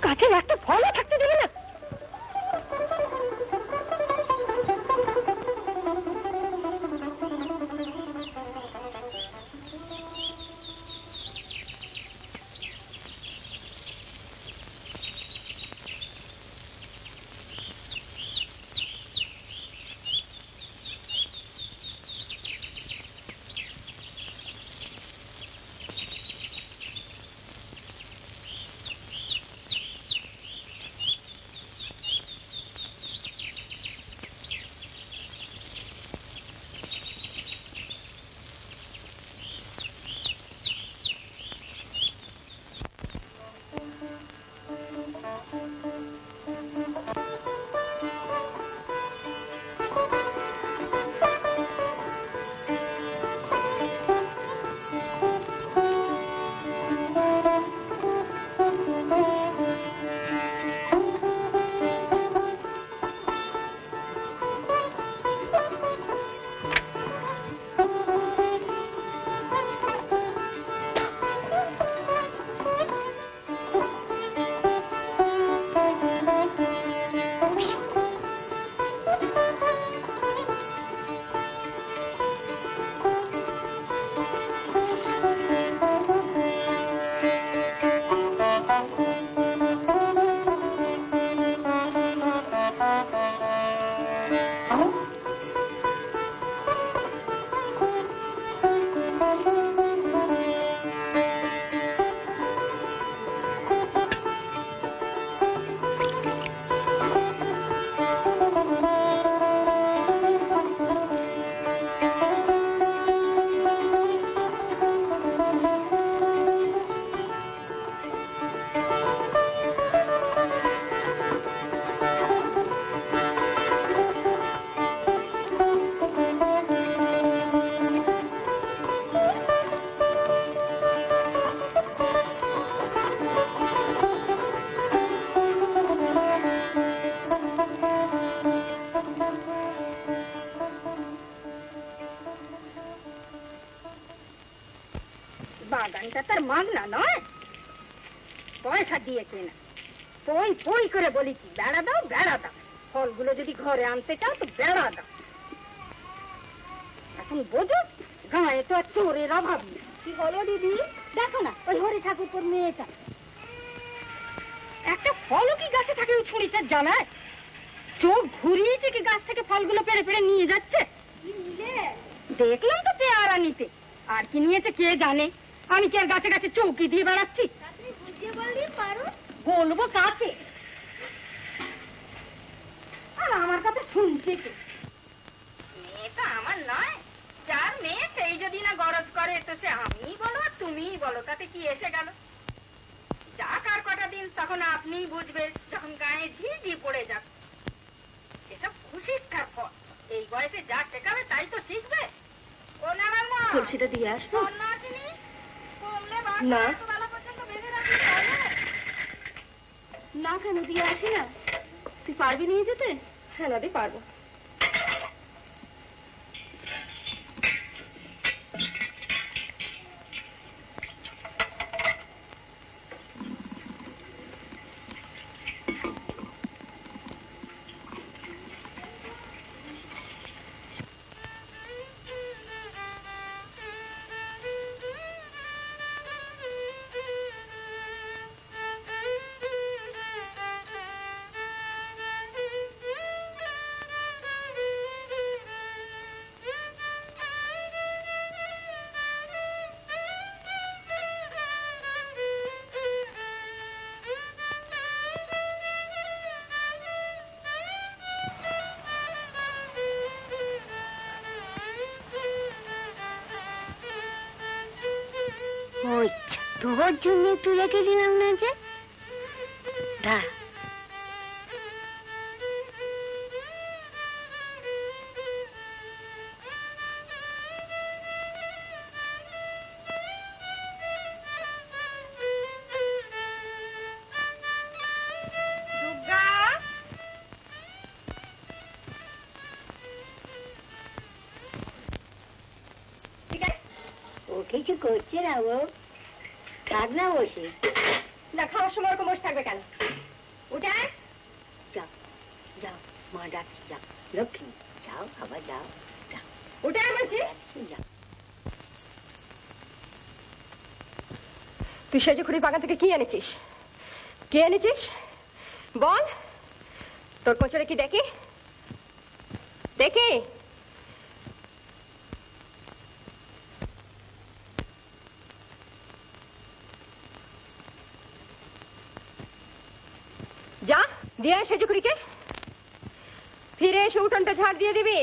গাছের একটা ফলও থাকতে দেবে না। বাগানটা তার মাগনা নয়, পয়সা দিয়ে কেনা। পই পই করে বলেছি বেড়া দাও বেড়া দাও, ফলগুলো যদি ঘরে আনতে চাও তো বেড়া দাও। এখন বোঝো গায়ে তো আর চোরের অভাব নেই। কি হলো দিদি? দেখো না ওই হরি ঠাকুরপুর মেয়েটা একটা ফলও কি গাছে থাকে ওই ছুরিটার জানায়? চোখ ঘুরিয়েছে কি গাছ থেকে ফলগুলো পেড়ে পেড়ে নিয়ে যাচ্ছে? দেখলাম তো পেয়ারা নিতে, আর কি নিয়েছে কে জানে। আমি কি আর গাছে গাছে চৌকি দিয়ে বেড়াচ্ছি? বলবো কাকে? আর আমার কথা শুনছে কে? মেয়েটা আমার নয়, যার মেয়ে সেই যদি না গরজ করে তো সে আমিই বলো আর তুমিই বলো, তাতে কি এসে গেল? যাক আর কটা দিন, তখন আপনিই বুঝবে যখন গায়ে ঝিঝি পড়ে যাক। এসব কুশিক্ষার ফল, এই বয়সে যা শেখাবে তাই তো শিখবে। ও না তুলসীটা দিয়ে আসবো না? না কেন দিয়ে আসি না? তুই পারবি নিয়ে যেতে? হ্যাঁ দাদি পারবো। তোর জন্য একটু রেখে দিলাম না যে। দা ও কিছু করছে না, ও কাঁদনা বসে না খাওয়ার সময় ওরকম বসে থাকবে কেন? উঠে আয়। যাও যাও, মা ডাকছি, যাও লক্ষ্মী, যাও বাবা, যাও যাও, উঠে আয় বলছি। যাও। তুই সেজুখুড়ির বাগান থেকে কি এনেছিস? কি এনেছিস বল? তোর কোচরে কি দেখি দেখি? যা দিয়ে আয় সেজুখুড়িকে, ফিরে এসে উঠোনটা ঝাড় দিয়ে দিবি।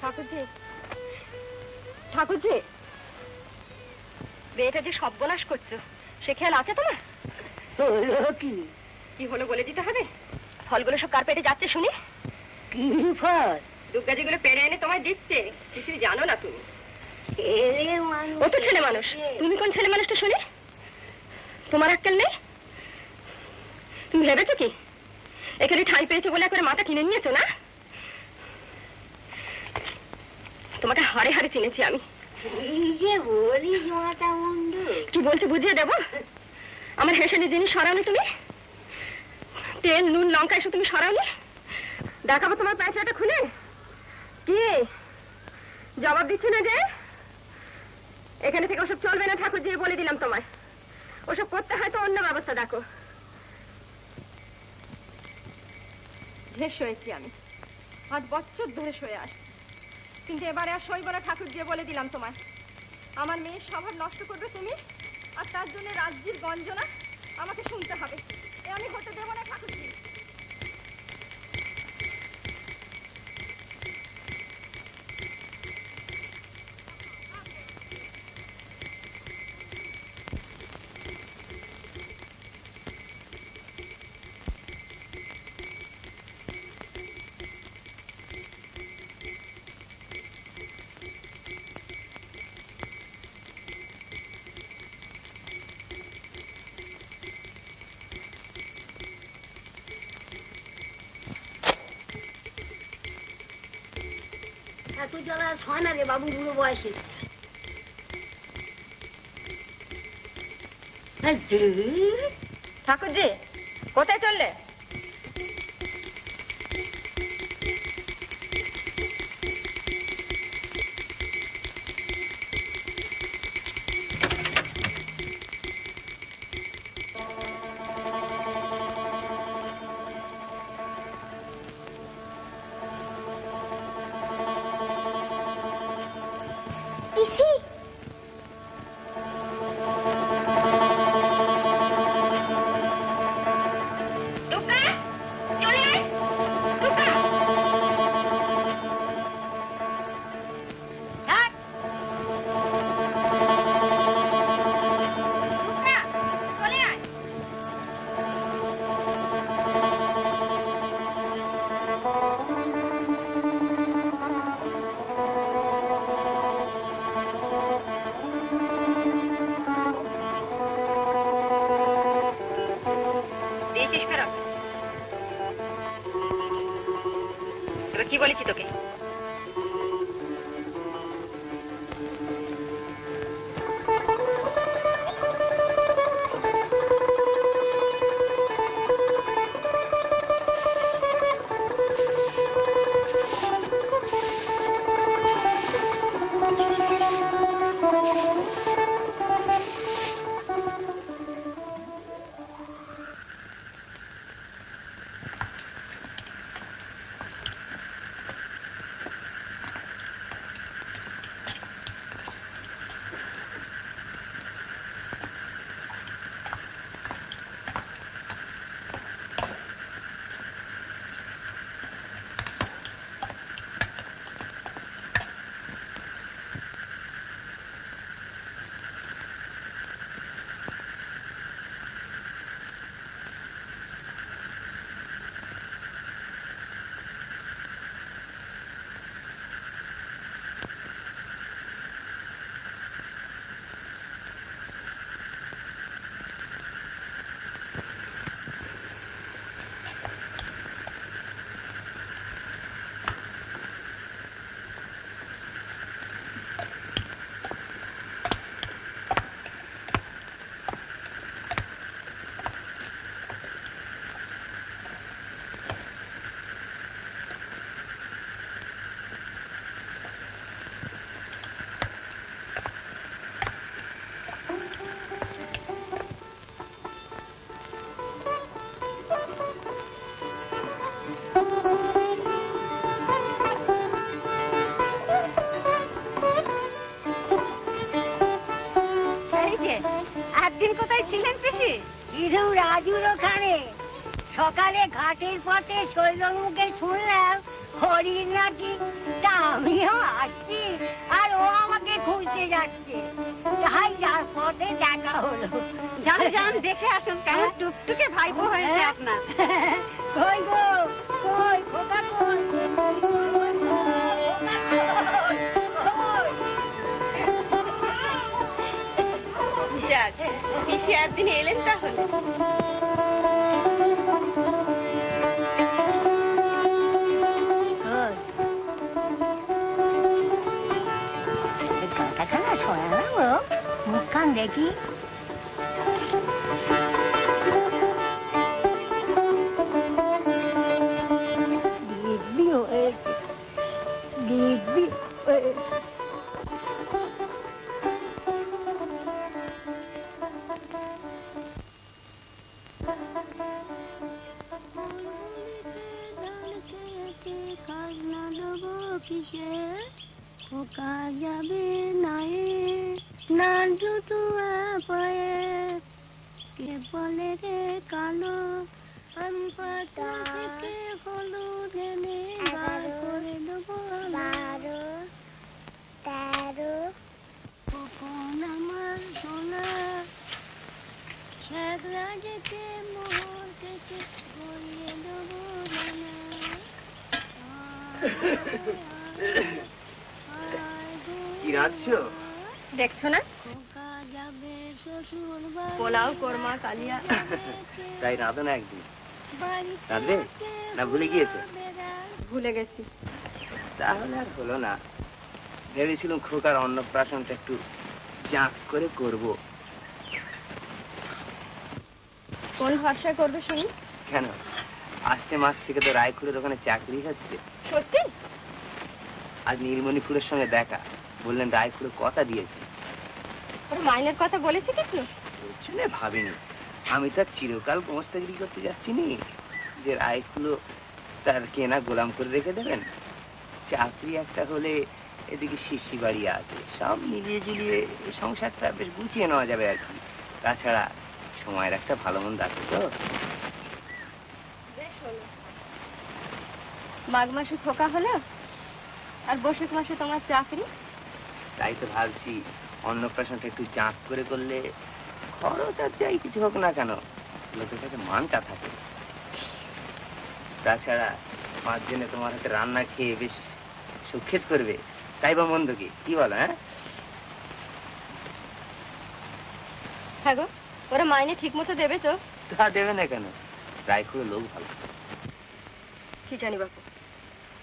ঠাকুরজি, ঠাকুরজি, মেয়েটা যে সর্বনাশ করছো সে খেয়াল আছে তোমার? কি হলো বলে দিতে হবে? ফলগুলো সব কার পেটে যাচ্ছে শুনি? কি ফল? দুর্গা যেগুলো পেরে এনে তোমায় দিচ্ছে, কিছুই জানো না তুমি। ও তো ছেলে মানুষ, তুমি কোন ছেলে মানুষটা শুনি? তোমার আক্কেল নেই? তুমি ভেবেছো কি এখানে ঠাঁই পেয়েছো বলে করে মাথা কিনে নিয়েছো না? তোমাকে হারে হারে চিনেছি আমি। কি বলছি বুঝিয়ে দেবো? আমার হেসেলি জিনিস সরাওনি তুমি? তেল নুন লঙ্কা এসব তুমি সরাওনি? দেখাবো তোমার পয়সাটা খুলে? কি জবাব দিচ্ছি না যে? এখানে থেকে ওসব চলবে না ঠাকুর দিয়ে বলে দিলাম তোমায়। ওসব করতে হয় তো অন্য ব্যবস্থা দেখো। ঢের শোয়েছি আমি, 5 বছর ধরে শুয়ে আসছি, কিন্তু এবারে আর সইব না ঠাকুর দিয়ে বলে দিলাম তোমায়। আমার মেয়ের স্বভাব নষ্ট করবে তুমি, আর তার জন্য রাজ্যের গঞ্জনা আমাকে শুনতে হবে। এ আমি হতে দেবো না ঠাকুর দিয়ে। এত জ্বালা হয় না রে বাবু, বুড়ো বয়সে। ঠাকুরজি কোথায় চললে? কি বলেছি তোকে? ইরু রাজুর ওখানে সকালে ঘাটের পথে শৈলর মুখে শুনলাম হরিণ নাকি, তা আমিও আসছি আর ও আমাকে খুঁজতে যাচ্ছে, তাই যার পথে দেখা হলো। যান যান, দেখে আসুন কেমন টুকটুকে ভাইপো হয়েছে আপনার। কই গো, কই খোকা কই? যাক, পিসি একদিন এলেন তাহলে। কথাখানা শোনাবো, মুখখান দেখি। দিব্যি হয়েছে, দিব্যি হয়েছে। খোকা যাবে নায়ে না জুতুয়া পায়ে, কে বলে রে কালো আমি পাতা থেকে হলুদ এনে বার করে দেবো। 12, 13 কখন আমার সোনা শেখরা যেতে মোহর থেকে গড়িয়ে দেবো রানা। কি রাঁধছো? দেখছো না, পোলাও, কোরমা, কালিয়া। তাই রাঁধো না একদিন। রাঁধবে না ভুলে গিয়েছে? ভুলে গেছি। তাহলে আর হলো না। ভেবেছিলাম খোকার অন্নপ্রাশনটা একটু জাঁক করে করব। কোন ভরসা করবে শুনি? কেন, আসছে মাস থেকে তো রায়পুরের ওখানে চাকরি হচ্ছে। সত্যি? আজ নীলমণিপুরের সঙ্গে দেখা, বললেন রায়পুরে কথা দিয়েছে। ওর মাইনের কথা বলেছে কিছু? শুনে ভাবিনি। আমি তার চিরকাল গোমস্তাগিরি করতে যাচ্ছি নি যে রায়পুরো তার কেনা গোলাম করে রেখে দেবেন। চাকরি একটা হলে এদিকে শিশি বাড়ি আছে, সব মিলিয়ে ঝুলিয়ে সংসারটা বেশ গুছিয়ে নেওয়া যাবে আর কি। তাছাড়া সময়ের একটা ভালো মন্দ আছে তো। মাঘ মাসে খোকা হলো আর বৈশাখ মাসে তোমার চাকরি। তাই তো ভাবছি অন্নপ্রাশনটা একটু জাঁক করে করলে খরচ আর যাই কিছু হোক না কেন, লোকের কাছে মানটা থাকে। তাছাড়া মার জন্য তোমার হাতে রান্না খেয়ে বেশ সুক্ষেত করবে, তাই বা মন্দ কি বলো? হ্যাঁ গো, ওরা মাইনে ঠিক মতো দেবে তো? তা দেবে না কেন, রায়পুরের লোক ভালো। কি জানি বাপু,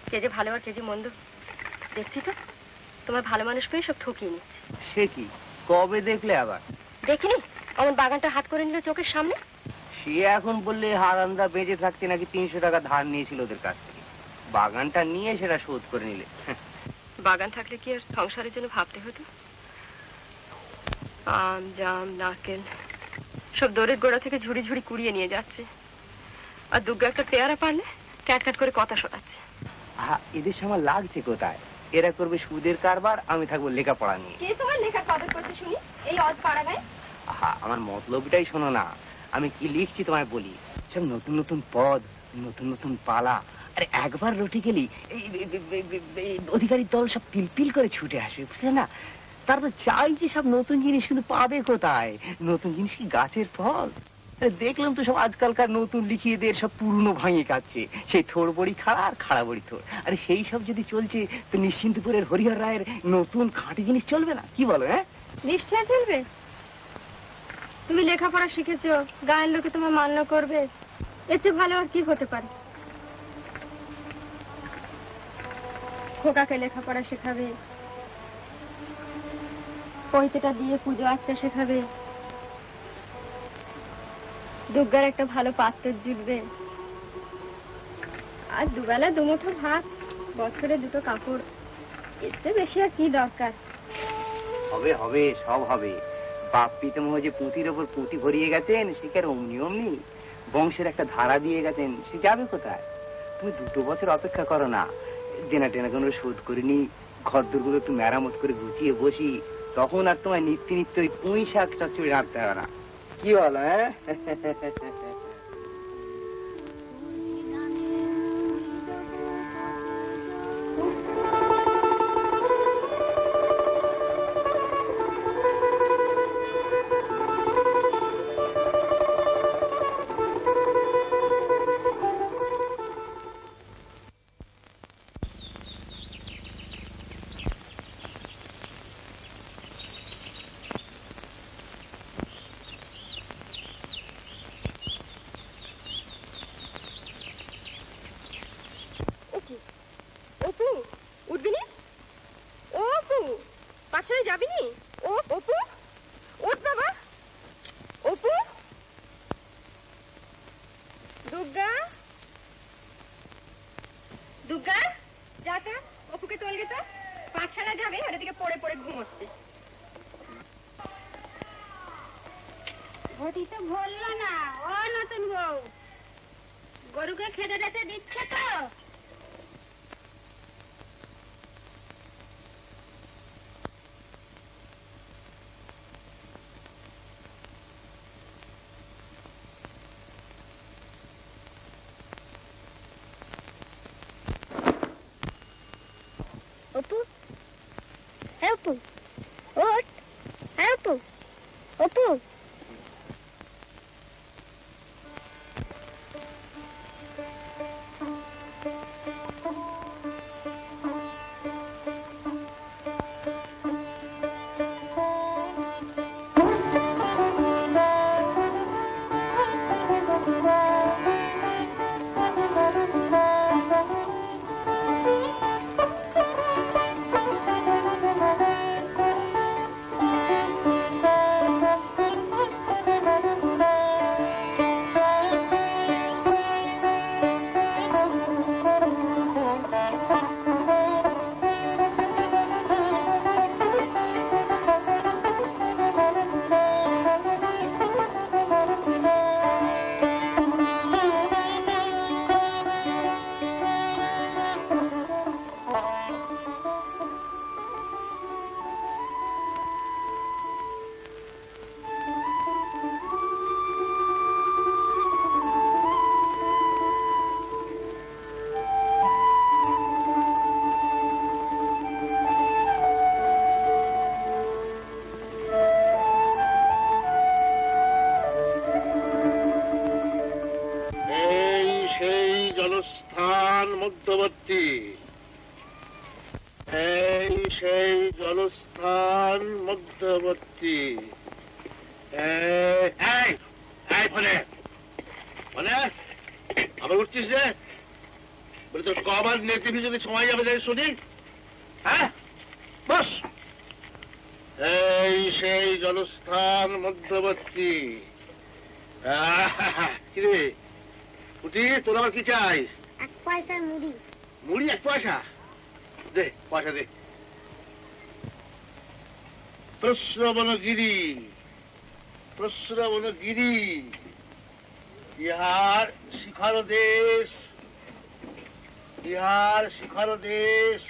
কে যে ভালো আর কে যে মন্দ। দেখছি তো তোমার ভালো মানুষ পেয়ে সব ঠকিয়ে নিচ্ছে। সে কি, কবে দেখলে আবার? দেখিনি, আমার বাগানটা হাত করে নিল চোখের সামনে। সে এখন বললে হারান্দা বেঁচে থাকতে নাকি 300 টাকা ধার নিয়েছিল ওদের কাছ থেকে, বাগানটা নিয়ে সেটা শোধ করে নিলে। বাগান থাকলে কি আর সংসারের জন্য ভাবতে হতো? আম, জাম, নারকেল সব দড়ির গোড়া থেকে ঝুড়ি ঝুড়ি কুড়িয়ে নিয়ে যাচ্ছে, আর দুগ্গা একটা পেয়ারা পারলে ক্যাট ক্যাট করে কথা শোনাচ্ছে। এদের সময় লাগছে কোথায়? এরা করবে সুদের কারবার, আমি থাকবো লেখাপড়া নিয়ে। কে তোমার লেখা কদর করতে শুনি এই অজ পাড়া গায়ে? আমার মতলবটাই শোনো না, আমি কি লিখছি তোমায় বলি। সব নতুন নতুন পদ, নতুন নতুন পালা, আরে একবার রটি গেলি অধিকারী দল সব পিলপিল করে ছুটে আসবে, বুঝলে না? তারপর চাই যে সব নতুন জিনিস কিন্তু পাবে কোথায়? নতুন জিনিস কি গাছের ফল? দেখলাম তো সব আজকালকার নতুন লিখিয়েদের সব পুরনো ভাঙিয়ে কাটছে, সেই থোড় বড়ি খাড়া আর খাড়া বড়ি থোড়। আরে সেই সব যদি চলছে তো নিশ্চিন্তপুরের হরিহর রায়ের নতুন খাঁটি জিনিস চলবে না? কি বলো? নিশ্চয় চলবে। তুমি লেখাপড়া শিখেছো, গায়ের লোকে তোমার মান্য করবে, এর চেয়ে ভালো আর কি হতে পারে? খোকাকে লেখাপড়া শেখাবে, পৈতেটা দিয়ে পুজো আর্চা শেখাবে, দুর্গার একটা ভালো পাত্র জুটবে, আর দুবেলা দুমুঠো ভাত, বছরে 2টো কাপড়, এর চেয়ে বেশি আর কি দরকার? হবে হবে, সব হবে। বাপ পিতামহ যে পুঁতির ওপর পুঁতি ভরিয়ে গেছেন, সে কি আর অমনি অমনি? বংশের একটা ধারা দিয়ে গেছেন, সে যাবে কোথায়? তুমি 2 বছর অপেক্ষা করো না, দেনা টেনা কোনো শোধ করে নি, ঘর দুর্গুলো একটু মেরামত করে গুছিয়ে বসি, তখন আর তোমার নিত্য নিত্য ওই পুঁই শাক চচ্চড়ি রাখতে হবে না। কি বলো? হ্যাঁ, অপু উঠবি নি? ও অপু, পাঠশালায় যাবি নি? ও অপু, ওঠ বাবা। অপু, দুর্গা, দুর্গা, যা তো অপুকে তোলগে তো, পাঠশালায় যাবে, আর এদিকে পড়ে পড়ে ঘুমোচ্ছে। ঘটি তো বললো না। ও নতুন বউ, গরুকে খেতে যেতে দিচ্ছে তো? অপু, হ্যাঁ অপু, ওঠ, হ্যাঁ অপু, অপু। মধ্যবর্তী, এই সেই জলস্থান মধ্যবর্তী। ফলে ফলে আবার উঠছিস যে? বলে তোর কবার নেতিভি যদি সময় যাবে যাই শুনি। হ্যাঁ বস। এই সেই জলস্থান মধ্যবর্তী। কিরে উঠি, তোর আবার কি চাই? 1 পয়সার মুড়ি। মুড়ি 1 পয়সা? দে পয়সা দে। প্রশ্রবণগিরি, প্রশ্রবণগিরি ইহার শিখর দেশ, ইহার শিখর দেশ।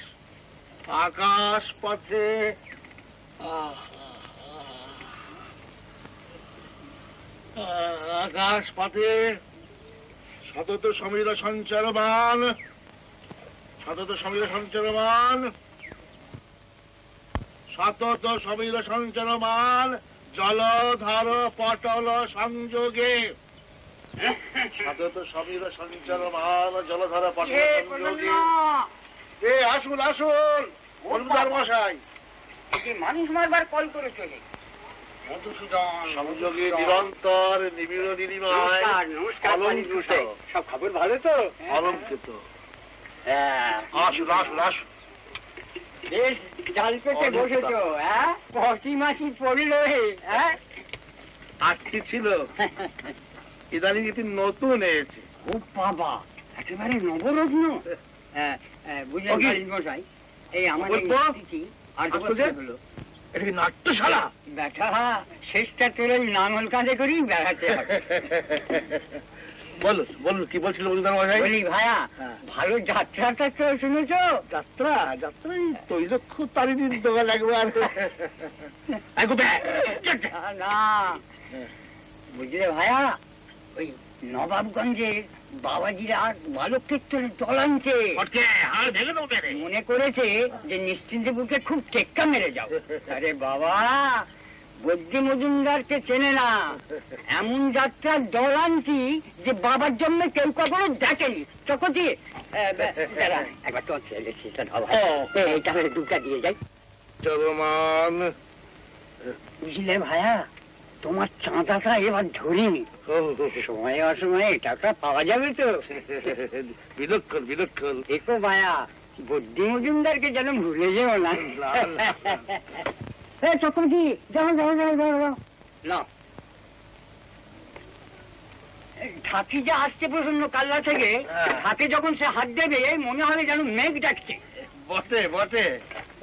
আকাশ পথে আকাশ পথে সতত সমীর সঞ্চরমান, সতত সমীর সঞ্চরমান, সতত সমীর সঞ্চরমান জলধার পটল সংযোগে। সতত সমীর সঞ্চরমান জলধার পটল সংযোগে। আসুন আসুন মজুমদার মশাই। মানুষ মারবার কল করে চলে মধুসূদন সংযোগে নিরন্তর নিবিড় নীলিমায় অলঙ্কৃত। সব খবর ভালো তো? অলঙ্কৃত। আসুন আসুন আসুন। বেশ জাল পেতে বসেছ, হ্যাঁ? পটি মাছি পড়িল, হ্যাঁ? আটটি ছিল, ইদানিং এটি নতুন এসেছে। ও বাবা, একেবারে নবরত্ন। বুঝলেন মশাই, এই আমাদের হলো এটা কি নাট্যশালা? ব্যাটা শেষটা তোর ওই নাঙল কাঁধে করেই বেড়াতে হবে। বলুন বলুন কি বলছিল মজুমদার মশাই? বলি ভাইয়া, ভালো যাত্রাটা তো শুনেছ? যাত্রা যাত্রা তৈলক্ষ তারিণীর দোকান একবার। না, বুঝলে ভাইয়া, ওই নবাবগঞ্জের বাবাজিরা আর বালক কীর্তনের দল আনছে। ফটকে হাড় ভেঙে দেবো মেরে। মনে করেছে যে নিশ্চিন্তে বুকে খুব টেক্কা মেরে যাও। আরে বাবা, বদ্যি মজুমদারকে চেনে না, এমন যাত্রার দল আনছি যে বাবার জন্য কেউ কখনো দেখেনি। চকতি একবার তোমার ছেলে সেটা ধর, এইটা হলে দুটা দিয়ে যাই। চলমান বুঝলে ভাইয়া, তোমার চাঁদাটা এবার ধরিনি, সময়ে অসময়ে টাকা পাওয়া যাবে তো। বিলক্ষণ বিলক্ষণ। দেখো ভাইয়া, বদ্যি মজুমদারকে যেন ভুলে যেও না। চক্রবর্তী, যাও যাও যাও যাও যাও না। ঢাকি যে আসছে প্রসন্ন কাল্লা থেকে, হাতে যখন সে হাত দেবে মনে হবে যেন মেঘ ডাকছে। বটে বটে।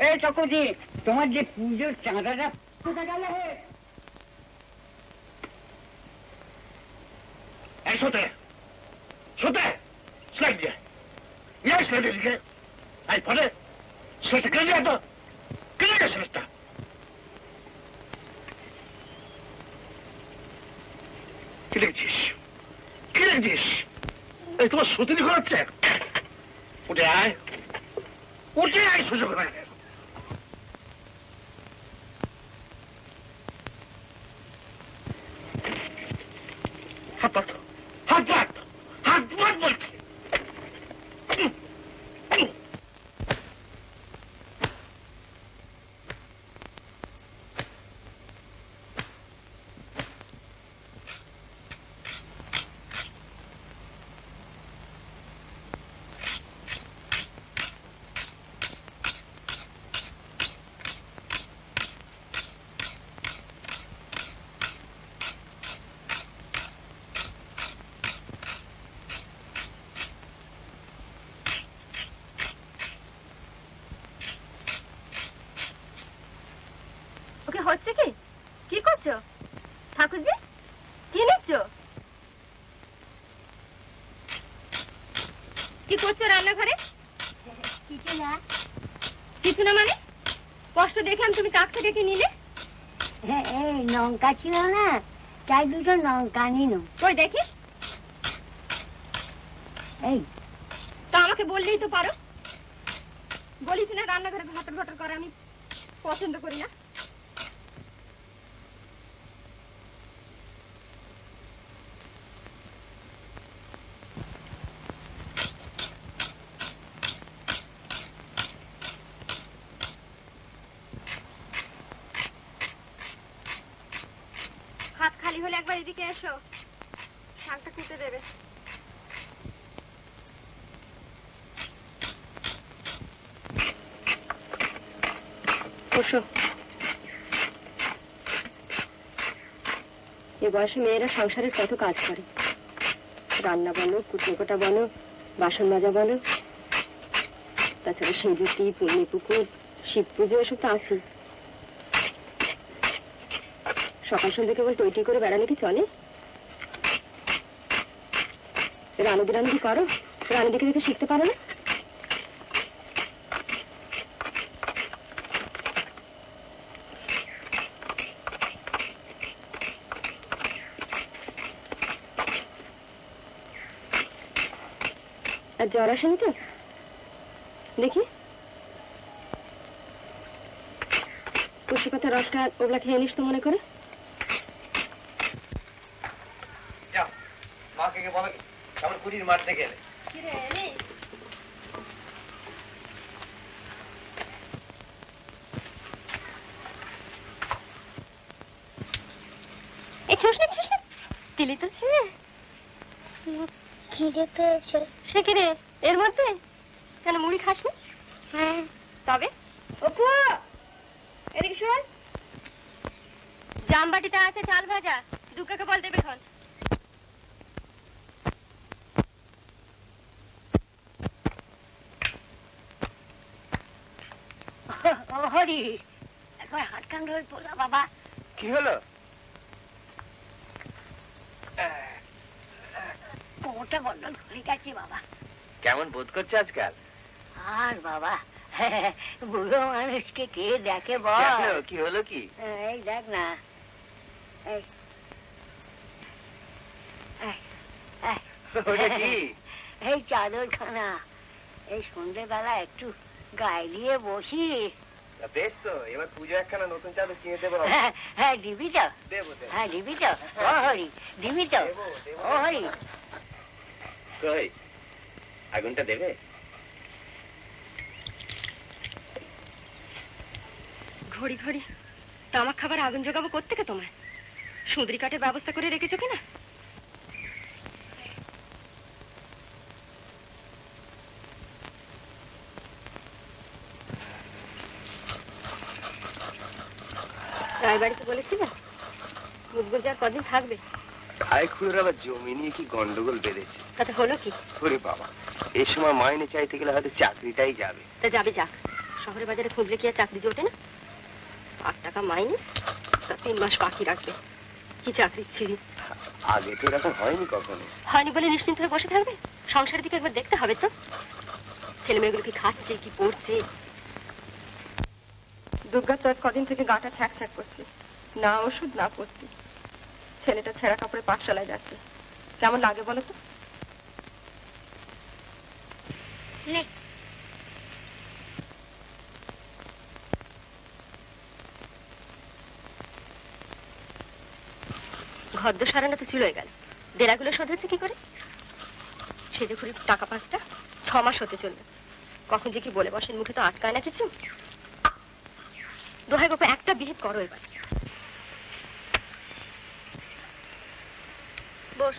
এই চক্রবর্তী, তোমার যে পুজোর চাঁদাটা কোথায় গেল হে? এই শোতে শোতে স্লাইড দিয়ে ইয়ে স্লাইড দিকে আই ফলে সেটা কেটে যেত, কেটে গেছে সেটা। কি লিখছিস, কি লিখছিস? এই তোমার সুতিনি করাচ্ছে। উঠে আয়, উঠে আয়, সুযোগ নাই। হাত পাত, হাত পাত, হাত পাত বলছি। ওকে হচ্ছে কি? কি করছো ঠাকুরজি? কি লিখছো? কি করছো রান্নাঘরে? কিছু না। কিছু না মানে? কষ্ট দেখলাম তুমি কাক থেকে কি নিলে? এই লঙ্কা ছিল না, তাই দুটো লঙ্কা নিল। কই দেখি। এই তা আমাকে বললেই তো পারো। বলিস না রান্নাঘরে ঘটর ঘটর করে আমি পছন্দ করি না। হাত খালি হলে একবার এদিকে এসো, শাকটা কুটে দেবে। বসো। এ বয়সে মেয়েরা সংসারের কত কাজ করে, রান্না বলো, কুটনোকাটা বলো, বাসন মাজা বলো, তাছাড়া সেজুতি, পূর্ণি পুকুর, শিব পুজো, এসব তো আছে। সকাল সন্ধ্যে কেবল টইটি করে বেড়ালে কি চলে? রানুদি রানুদি করো, রানুদিকে দেখে শিখতে পারো না? আর জ্বর আসেনি তো? দেখি তুলসী পাতার রসটা ওগুলা খেয়ে নিস তো মনে করে। যাও, মাকে গিয়ে বলো আমার কুড়ির মারতে গেলে। এই ছোস না ছোস না, দিলি তো ছিঁড়ে। খিদে পেয়েছে। সে কি রে এর মধ্যে? কেন মুড়ি খাস না? হ্যাঁ। তবে অপু এদিকে শোন, জামবাটিতে আছে চাল ভাজা, দুকাকে বল দেবে এখন। হরি, একবার হাত কান ধরে পড়া বাবা। কি হলো? কোমরটা বড্ড ধরে গেছে বাবা। কেমন বোধ করছে আজকাল? আর বাবা, বুড়ো মানুষকে কে দেখে বল? কি হলো কি? এই দেখ না, এই ওটা কি? এই চাদরখানা এই সন্ধ্যেবেলা একটু গায়ে দিয়ে বসি। বেশ তো, এবার পুজো একখানা নতুন চাদর কিনে দেবো। হ্যাঁ দিবি তো? দেবো দেবো। হ্যাঁ দিবি তো? ও হরি দিবি তো? ও হরি কই আগুনটা দেবে? ঘড়ি ঘড়ি তামাক খাবার আগুন জোগাবো কোত্থেকে তোমার? সুদরি কাঠের ব্যবস্থা করে রেখেছো কিনা? রায়বাড়িতে বলেছিল মুদগুল আর কদিন থাকবে? খায় খুঁড়ের আবার জমি নিয়ে কি গন্ডগোল বেঁধেছে। তাতে হলো কি? ওরে বাবা, এই সময় মাইনে চাইতে গেলে হয়তো চাকরিটাই যাবে। তা যাবে যাক, শহরে বাজারে খুঁজলে কি আর চাকরি জোটে না? 8 টাকা মাইনে, তা 3 মাস বাকি রাখবে। কি চাকরি ছিড়ি? আগে তো এরকম হয়নি কখনো। হয়নি বলে নিশ্চিন্ত হয়ে বসে থাকবে? সংসারের দিকে একবার দেখতে হবে তো। ছেলে মেয়েগুলো কি খাচ্ছে, কি পড়ছে? দুর্গা তো কদিন থেকে গাটা ছ্যাক ছ্যাক করছে, না ওষুধ না পড়তে। ছেলেটা ছেঁড়া কাপড়ে পাঠশালায় যাচ্ছে, কেমন লাগে বলো তো? নে ঘদ্দ সারানো তো চুলোয় গেল, দেরাগুলো শোধ হচ্ছে কি করে? সেজে ঘুরি টাকা 5টা, 6 মাস হতে চলবে। কখন যে কি বলে বসেন, মুখে তো আটকায় না কিছু। দোহাই বাবা একটা বিহিত করো এবার। বস।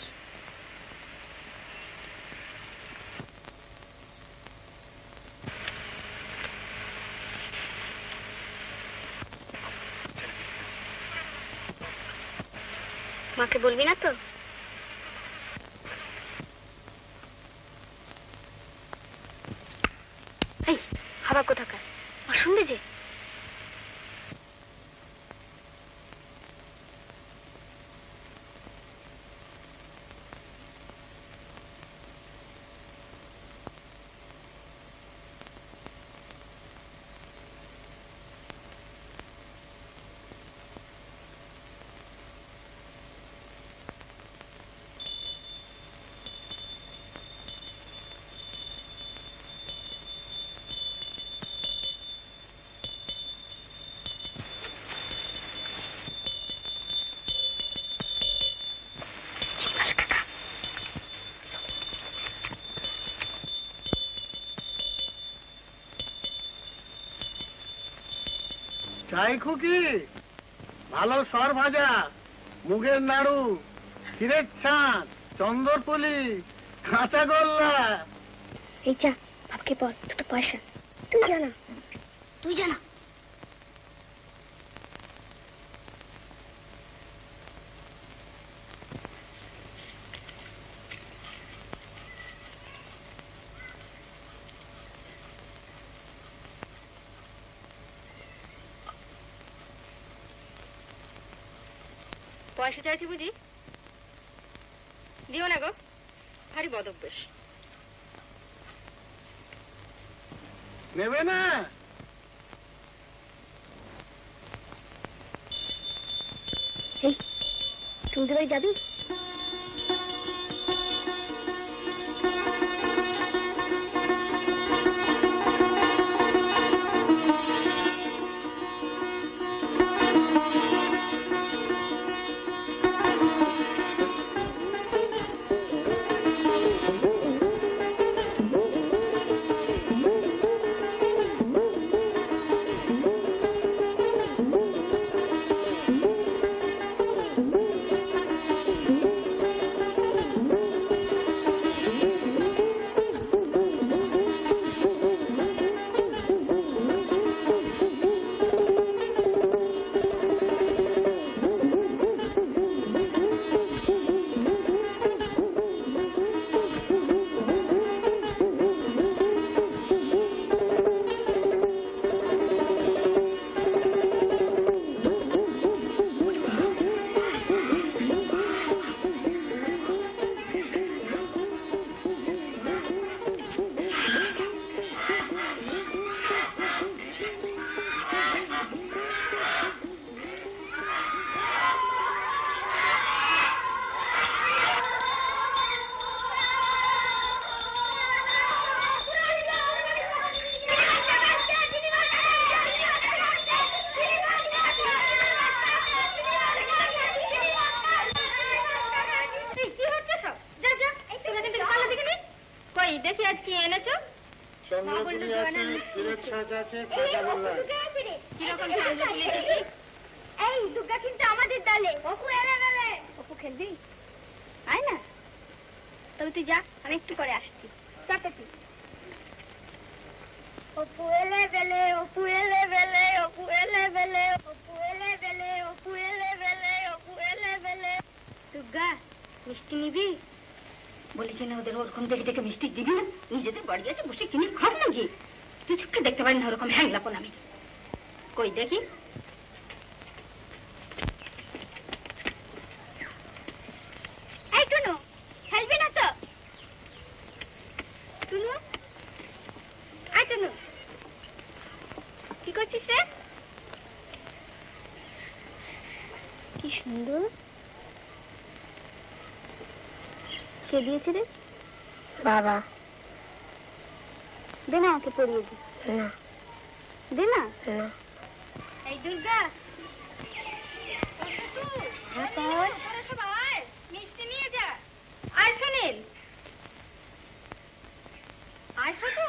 মাকে বলবি না তো? এই খাবার কোথাকার, মা শুনবে যে। চাই খুকি, ভালো সর ভাজা, মুগের নাড়ু, ক্ষীরের ছাঁচ, চন্দরপুলি, কাঁচা গোল্লা। এই যা ভাবকে বল, দুটো পয়সা তুই জানা। তুই জানা। পয়সা চাইছি বুঝি? দিও না গো, ভারী বদভ্যাস। নেবে না? তুই বাড়ি যাবি? দেখি আজ কি এনেছো? চন্দ্রপুরি আছে, ক্ষীরের ছাঁচ আছে, কাঁচা গোল্লা আছে। কিরকম চন্দ্রপুলি দেখি? এই দুর্গা কিন্তু আমাদের দলে। অপু এলে গেলে। অপু খেলবি? আয় না। তবে তুই যা, আমি একটু পরে আসছি। চাপে তুই। অপু এলে বেলে, অপু এলে বেলে, অপু এলে বেলে, অপু এলে বেলে, অপু এলে বেলে, অপু এলে বেলে। দুর্গা, মিষ্টি নিবি? বলেছি না ওদের ওরকম দেখে দেখে মিষ্টি দিবি না, নিজেদের বাড়ি আছে বসে কিনে খাব নাকি? তুই চোখকে দেখতে পারি না ওরকম হ্যাংলাপন আমি। কই দেখি। এই টুনু, খেলবি না তো? টুনু, আয় টুনু। কি করছিস রে? কি সুন্দর। কে দিয়েছে রে? বাবা। দে না, আমাকে পরিয়ে দি। না। দে না। না। এই দুর্গা। মিষ্টি নিয়ে যা। আয় সুনীল, আয় শুধু।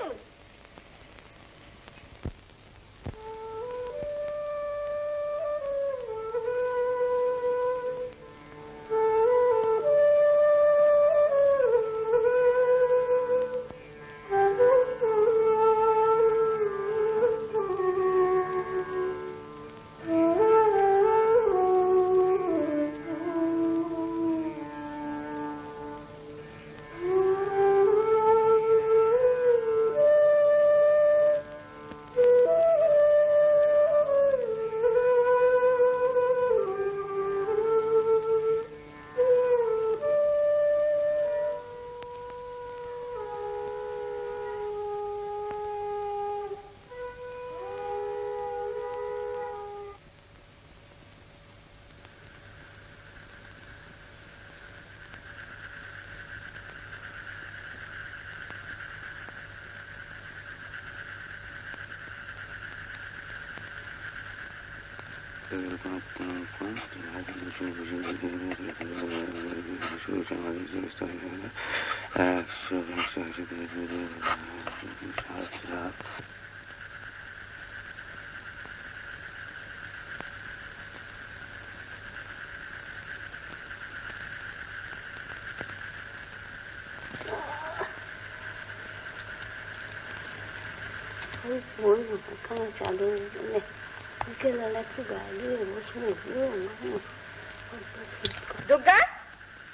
দুর্গা,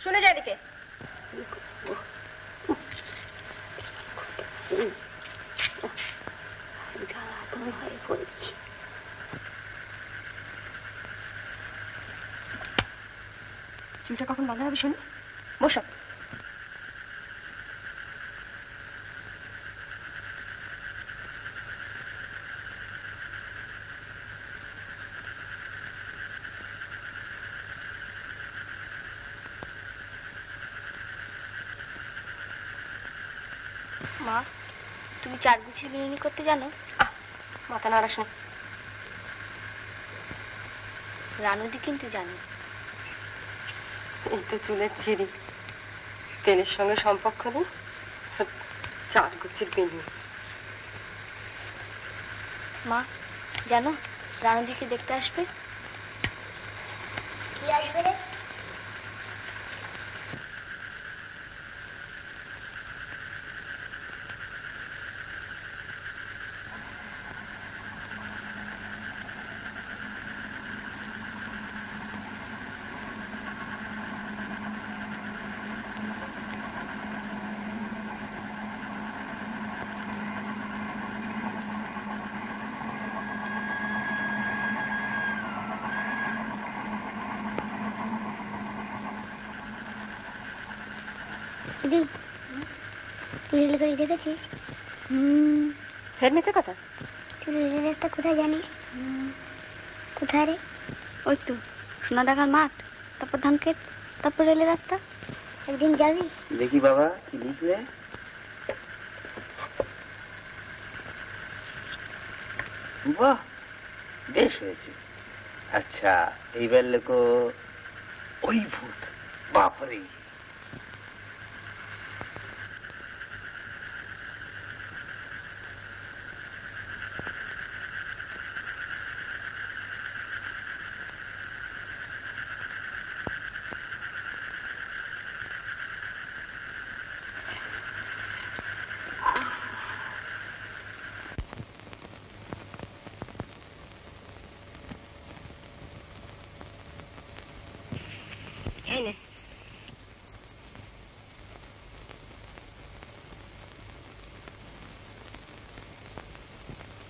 শুনে যা এদিকে। চুলটা কখন বাঁধা হবে শুনি? বসো। মা, তুমি চার গুছির বিনুনি করতে জানো? মাথা নাড়াস না। রানুদি কিন্তু জানে। এই তো চুলের ছিঁড়ি, তেলের সঙ্গে সম্পর্ক নেই, চার গুছির বেনি। মা, জানো রানুদিকে দেখতে আসবে। কি আসবে রে? দিদি, তুই রেল গাড়ি দেখেছিস? ফের মিথ্যে কথা। তুই রেলের রাস্তা কোথায় জানিস? কোথায় রে? ওই তো সোনাডাঙ্গার মাঠ, তারপর ধান ক্ষেত, তারপর রেলের রাস্তা। একদিন যাবি? দেখি বাবা, কি লিখলে? বাহ, বেশ হয়েছে। আচ্ছা, এইবার লেখো ওই ভূত। বাপরে,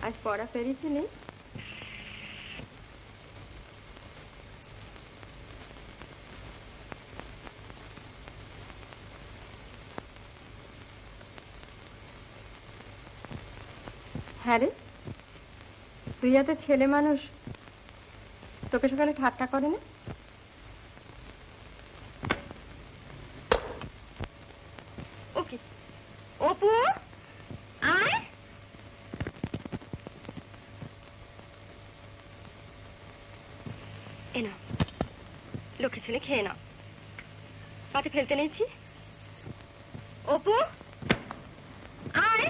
আজ পড়া পেরেছিলি? হ্যাঁ রে, প্রিয়া তো ছেলে মানুষ, তোকে সকালে ঠাট্টা করে না? ওকে অপু, আয়। এ না, লক্ষ্মী ছেলে, খেয়ে নাও। পাতে ফেলতে নিয়েছি। অপু, আয়।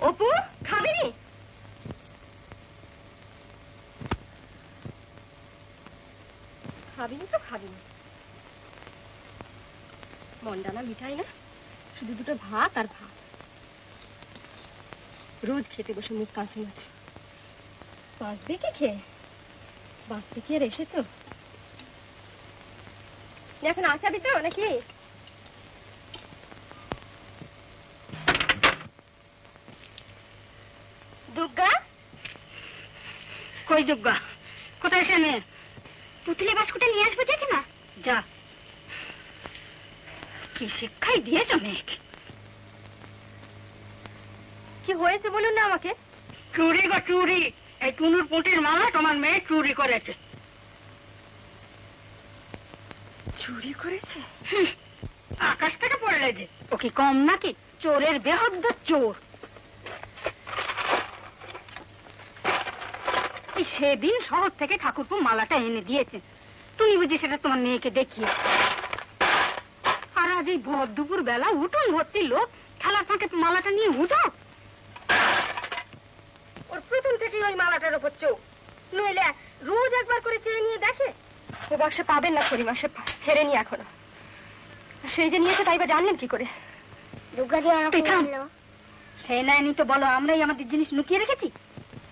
অপু, খাবি? খাবি তো খাবি। মন্ডানা মিঠাই না, শুধু দুটো ভাত আর ভাত। রোজ খেতে বসে মুখ কাঁচে মাছ। বাঁচবে কি খেয়ে? বাঁচতে কি আর এসেছো? এখন আসাবি তো নাকি? দুর্গা, কই দুর্গা? কোথায় সে মেয়ে? পুতুলে বাস্কুটে নিয়ে আসবে দেখে না। যা। কি শিক্ষাই দিয়েছ মেয়েকে? কি হয়েছে বলুন না আমাকে। চুরি গো চুরি, এই টুনুর পুঁটির মালা তোমার মেয়ে চুরি করেছে। চুরি করেছে? আকাশ থেকে পড়লে যে, ও কি কম নাকি? চোরের বেহদ্দ চোর। সেদিন শহর থেকে ঠাকুরপো মালাটা এনে দিয়েছে, তুমি বুঝি সেটা তোমার মেয়েকে দেখিয়েছে। আর আজ এই ভর দুপুর বেলা উঠোন ভর্তি লোক খেলার ফাঁকে মালাটা নিয়ে উঠো। ওর প্রথম থেকেই ওই মালাটার উপর চোখ, নইলে রোজ একবার করে চেয়ে নিয়ে দেখে। ও বাক্সে পাবেন না খড়ি মাসে, ফেরেনি এখনো। সেই যে নিয়েছে তাই বা জানলেন কি করে? সে নেয়নি তো বলো, আমরাই আমাদের জিনিস লুকিয়ে রেখেছি।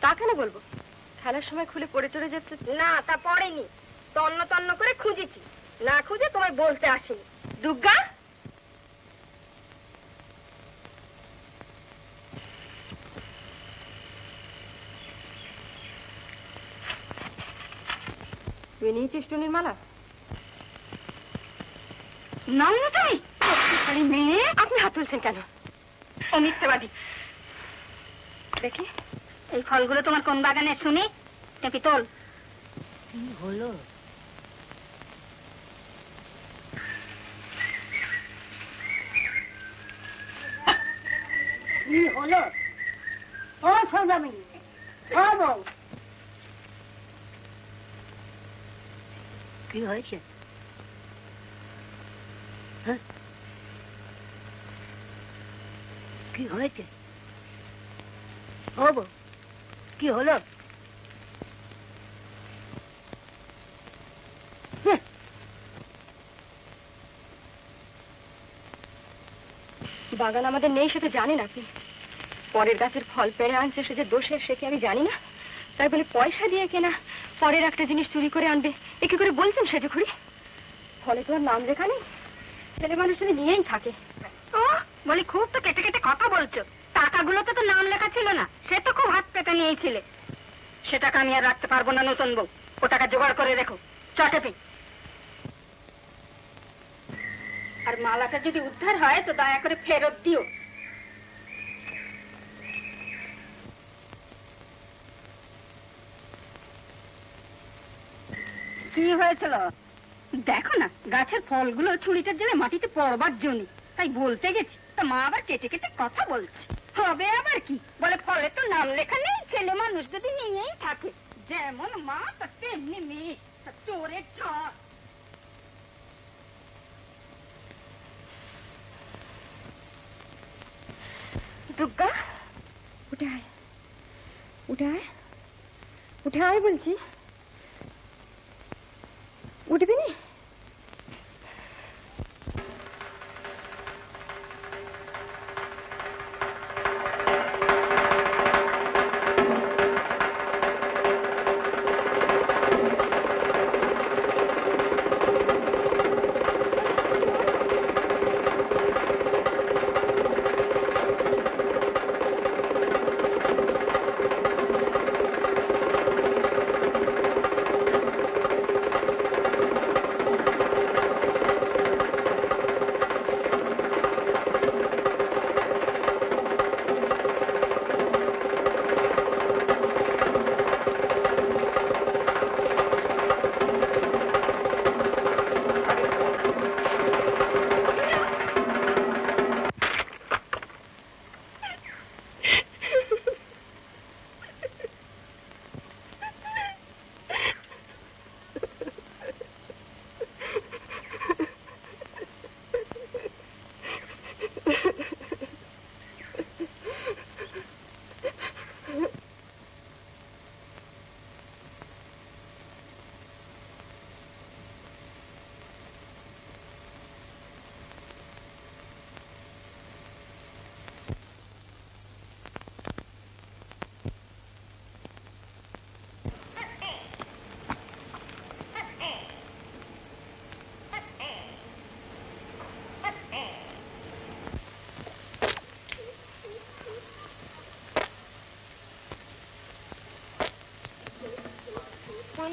তা কেন বলবো? খেলার সময় খুলে পড়ে চড়ে যেতে। না, তা পড়েনি, তন্ন তন্ন করে খুঁজেছি, না খুঁজে তোমায় বলতে আসেনি। দুর্গা, তুই নিয়েছিস টুনির মালা? নাও না তুমি মেয়ে। আপনি হাত তুলছেন কেন? ও মিথ্যেবাদী। দেখি এই ফলগুলো তোমার কোন বাগানে শুনি? দেখি তোল। কি হলো? কি হলো? ও সৌদামিনী, ও বউ, কি হয়েছে? হ্যাঁ, কি হয়েছে? ও বউ, কি হলো? বাগান আমাদের নেই সেটা জানেন আপনি? পরের গাছের ফল পেড়ে আনছে, সে যে দোষের সে কি আমি জানি না? তাই বলে পয়সা দিয়ে কেনা পরের একটা জিনিস চুরি করে আনবে, এ কি করে বলছেন সেজে খুঁড়ি? ফলে তোমার নাম লেখা নেই? ছেলে মানুষের নিয়েই থাকে। ও বলি, খুব তো কেটে কেটে কথা বলছো। টাকাগুলোতে তো নাম লেখা ছিল না, সে তো খুব হাত পেতে নিয়েছিলে। সে টাকা আমি আর রাখতে পারবো না নতুন বউ, ও টাকা জোগাড় করে রেখো চটেপি। আর মালাটা যদি উদ্ধার হয় তো দয়া করে ফেরত দিও। কি হয়েছিল দেখো না, গাছের ফলগুলো ছুরিটার জেলে মাটিতে পড়বার জন্য, তাই বলতে গেছি, তা মা আবার কেটে কেটে কথা বলছে। হবে আবার কি, বলে ফলে তো নাম লেখা নেই, ছেলে মানুষ যদি নিয়েই থাকে, যেমন মা তার তেমনি মেয়ে, চোরের ছাড়। দুর্গা, উঠে আয়, উঠে আয়, উঠে আয় বলছি। উঠবি নি?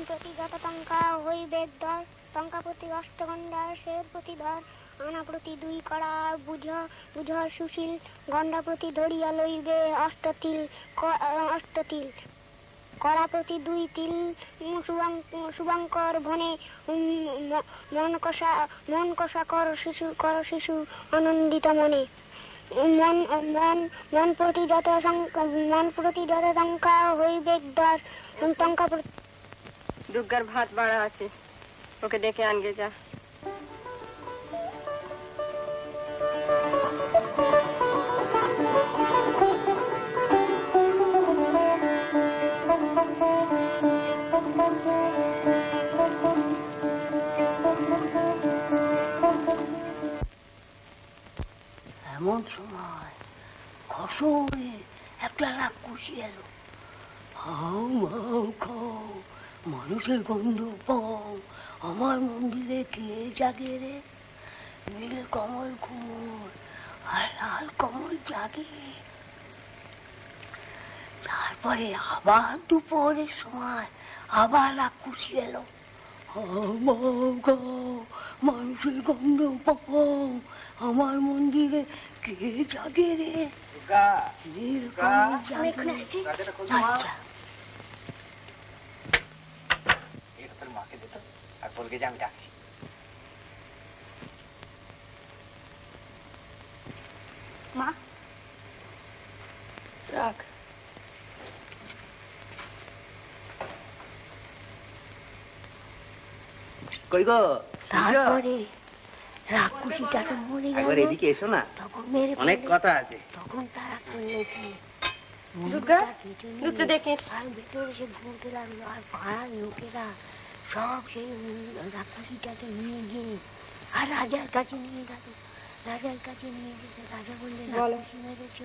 প্রতি যত টঙ্কা হইবে দর, টঙ্কা প্রতি অষ্টগণ্ডা সে প্রতি ধর, আনা প্রতি 2 কড়া বুঝ সুশীল, গণ্ডা প্রতি ধরিয়া লইবে অষ্টতিল, অষ্টতিল কড়া প্রতি 2 তিল, শুভঙ্কর ভনে মন কষা কর শিশু আনন্দিত মনে, মন প্রতি যত সংখ্যা হইবে 10 টঙ্কা প্রতি। দুর্গার ভাত বাড়া আছে, ওকে ডেকে আনগে যা। এমন সময় খসড়ে একটা রাক্ষসী এলো। হাউ মাউ খাও, মানুষের গন্ধ পাও, আমার মন্দিরে কে জাগে রে? নীল কমল ঘুমোয় আর লাল কমল জাগে। তারপরে আবার দুপুরের সময় আবার রাক্ষসী এলো। হাউ মাউ খাও, মানুষের গন্ধ পাও, আমার মন্দিরে কে জাগে রে? নীল কমল জাগে। আচ্ছা, তোর মাকে দিত আর বলবে যে আমি ডাকছি। মা রাখ। কই গো? তারপরে রাক্ষসীটা তো মরে একবার গেল। এদিকে এসো না, তখন মেরে অনেক ফেলে। কথা আছে। তখন তারা করলো কি? দুর্গা, মুখটা কেটে নিয়ে দুধটা দেখিস। আর ভেতরে সে ঘুমতে লাগলো। আর পাড়ার লোকেরা সব সেই রাক্ষসীটাকে নিয়ে গিয়ে আর রাজার কাছে নিয়ে গেল। রাজার কাছে নিয়ে গেছে। রাজা বললেন বলো। রাক্ষসী মেরেছ।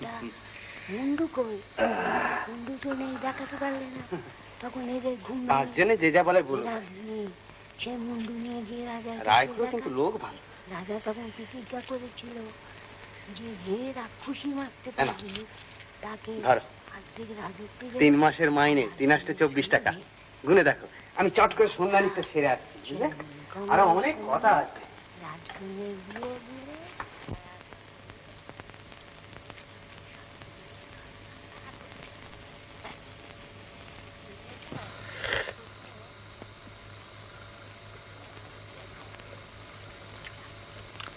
তা মুন্ডু কই? মুন্ডু তো নেই, দেখাতে পারলে না। তখন এদের ঘুম তার জন্য যে যা বলে বলবো। সে মুন্ডু নিয়ে গিয়ে রাজার রায়পুর কিন্তু লোক ভালো। রাজা তখন প্রতিজ্ঞা করেছিল যে যে রাক্ষসী মারতে না, না। পারবে তাকে ধরো। আর্ধেক রাজত্ব 3 মাসের মাইনে 3 আসতে 24 টাকা। গুনে দেখো, আমি চট করে সন্ধানী তো সেরে আসছি, বুঝলে? আরো অনেক কথা আছে। রাজকন্যা বিয়ে দিলে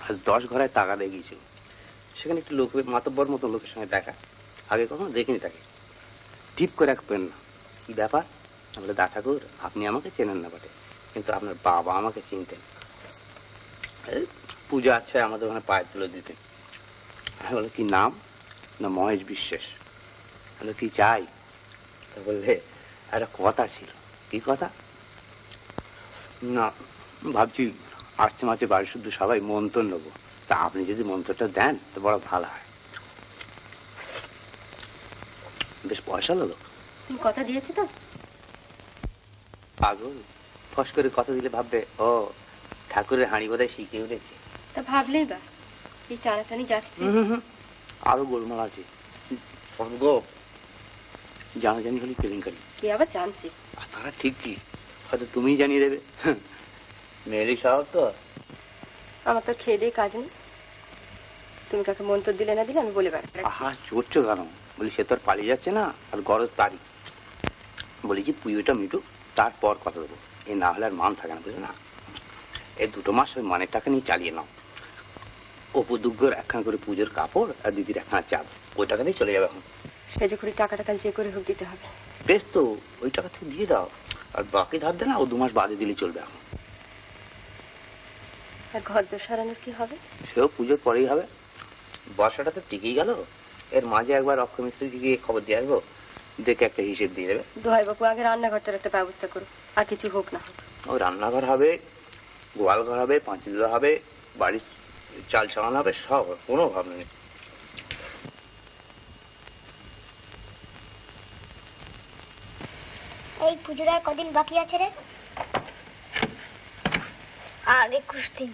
আজ 10 ঘরায় টাকা দিয়ে গিয়েছিল। সেখানে একটু লোক, মাতব্বর মতো লোকের সঙ্গে দেখা। আগে কখনো দেখিনি তাকে। টিপ করে রাখবেন না। কি ব্যাপার? আমরা দা ঠাকুর, আপনি আমাকে চেনেন না বটে, কিন্তু আপনার বাবা আমাকে চিনতেন। এই পূজা আছে আমাদের ওখানে পায়ের তুলে দিতেন। আমি বললাম কি নাম? না মহেশ বিশ্বাস। বললো কি চাই? তা বললে একটা কথা ছিল। কি কথা? না ভাবছি আসছে মাঝে বাড়ি শুদ্ধ সবাই মন্ত্র নেবো, তা আপনি যদি মন্ত্রটা দেন তো বড় ভালো হয়। বেশ পয়সা লোক। তুমি কথা দিয়েছো তো? পাগল, ফস করে কথা দিলে ভাববে ও ঠাকুরের হাঁড়ি বোধহয় শিখে উঠেছে। তা ভাবলেই বা এই টানাটানি যাচ্ছে। আরো গোলমাল আছে। গো জানাজানি হলে কেলেঙ্কারি। কে আবার জানছে? আর তারা ঠিক কি, হয়তো তুমিই জানিয়ে দেবে। মেয়েরই স্বভাব তো। আমার তো খেয়ে দিয়ে কাজ নেই। তুমি কাকে মন্ত্র দিলে না দিলে আমি বলে বেড়াচ্ছি। আহা চড়ছো কেন? বলি সে তো আর পালিয়ে যাচ্ছে না, আর গরজ তারই। বলি কি পুজোটা মিটুক, তারপর কথা দেবো। এ না হলে আর মান থাকে না, বুঝলে না? এই 2 মাস ওই মানের টাকা নিয়ে চালিয়ে নাও। অপু দুগ্গর একখানা করে পুজোর কাপড় আর দিদির একখানা চাঁদ, ওই টাকা দিয়ে চলে যাবে এখন। সেজে করে টাকাটা কাল যে করে হোক দিতে হবে। বেশ তো, ওই টাকা থেকে দিয়ে দাও। আর বাকি ধার দে না, ও 2 মাস বাদে দিলে চলবে এখন। আর ঘর দোর সারানোর কি হবে? সেও পুজোর পরেই হবে। বর্ষাটা তো টিকেই গেল, এর মাঝে একবার অক্ষয় মিস্ত্রিকে গিয়ে খবর দিয়ে আসবো, দেখে একটা হিসেব দিয়ে দেবে। দোহাই বাপু আগে রান্নাঘরটার একটা ব্যবস্থা করো, আর কিছু হোক না হোক। ও রান্নাঘর হবে, গোয়াল ঘর হবে, পাঁচিল হবে, বাড়ির চাল চালানো হবে, সব কোনো ভাব নেই। এই পুজোর আর কদিন বাকি আছে রে? আর 21 দিন।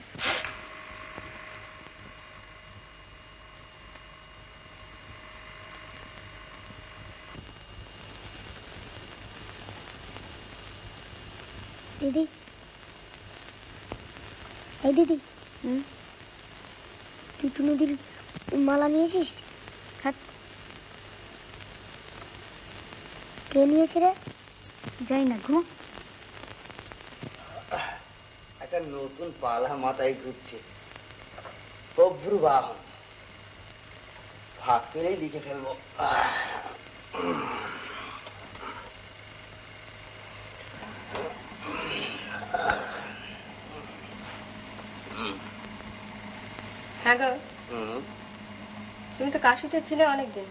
দিদি, এই দিদি, তুই তো নদীর মালা নিয়েছিস? কে নিয়েছে রে? যাই না, ঘুম। একটা নতুন পালা মাথায় ঘুরছে, প্রভুর বাহন। ভাত পেলেই লিখে ফেলবো। হ্যাঁ গো, তুমি তো কাশিতে ছিলে অনেকদিন,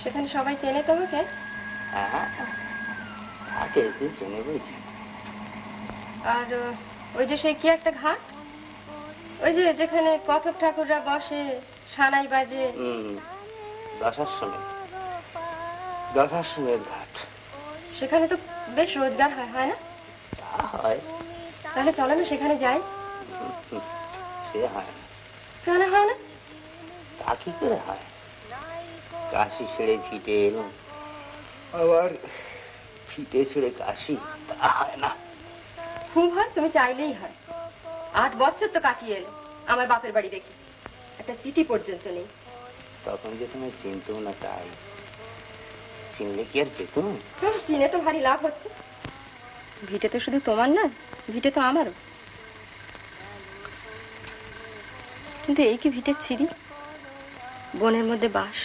সেখানে সবাই চেনে তোমাকে? চেনে বলছি। আর ওই যে সেই কি একটা ঘাট, ওই যে যেখানে কথক ঠাকুররা বসে, সানাই বাজে, দশাশ্রমের ঘাট। সেখানে তো বেশ রোজগার হয়, হয় না? হয়। তাহলে চলো না সেখানে যাই। সে হয় না। কেন হয় না? তা কি করে হয়? কাশি ছেড়ে ফিটে এলো, আবার ফিটে ছেড়ে কাশি, তা হয় না। খুব হয়, তুমি চাইলেই হয়। 8 বছর তো কাটিয়ে এলো আমার বাপের বাড়ি দেখি, একটা চিঠি পর্যন্ত নেই। তখন যে তুমি চিনতো না, তাই। চিনলে কি আর যেতুম? চিনে তো ভারী লাভ হচ্ছে। ভিটে তো শুধু তোমার না, ভিটে তো আমারও। কিন্তু এই কি ভিটের ছিরি, বনের মধ্যে বাস।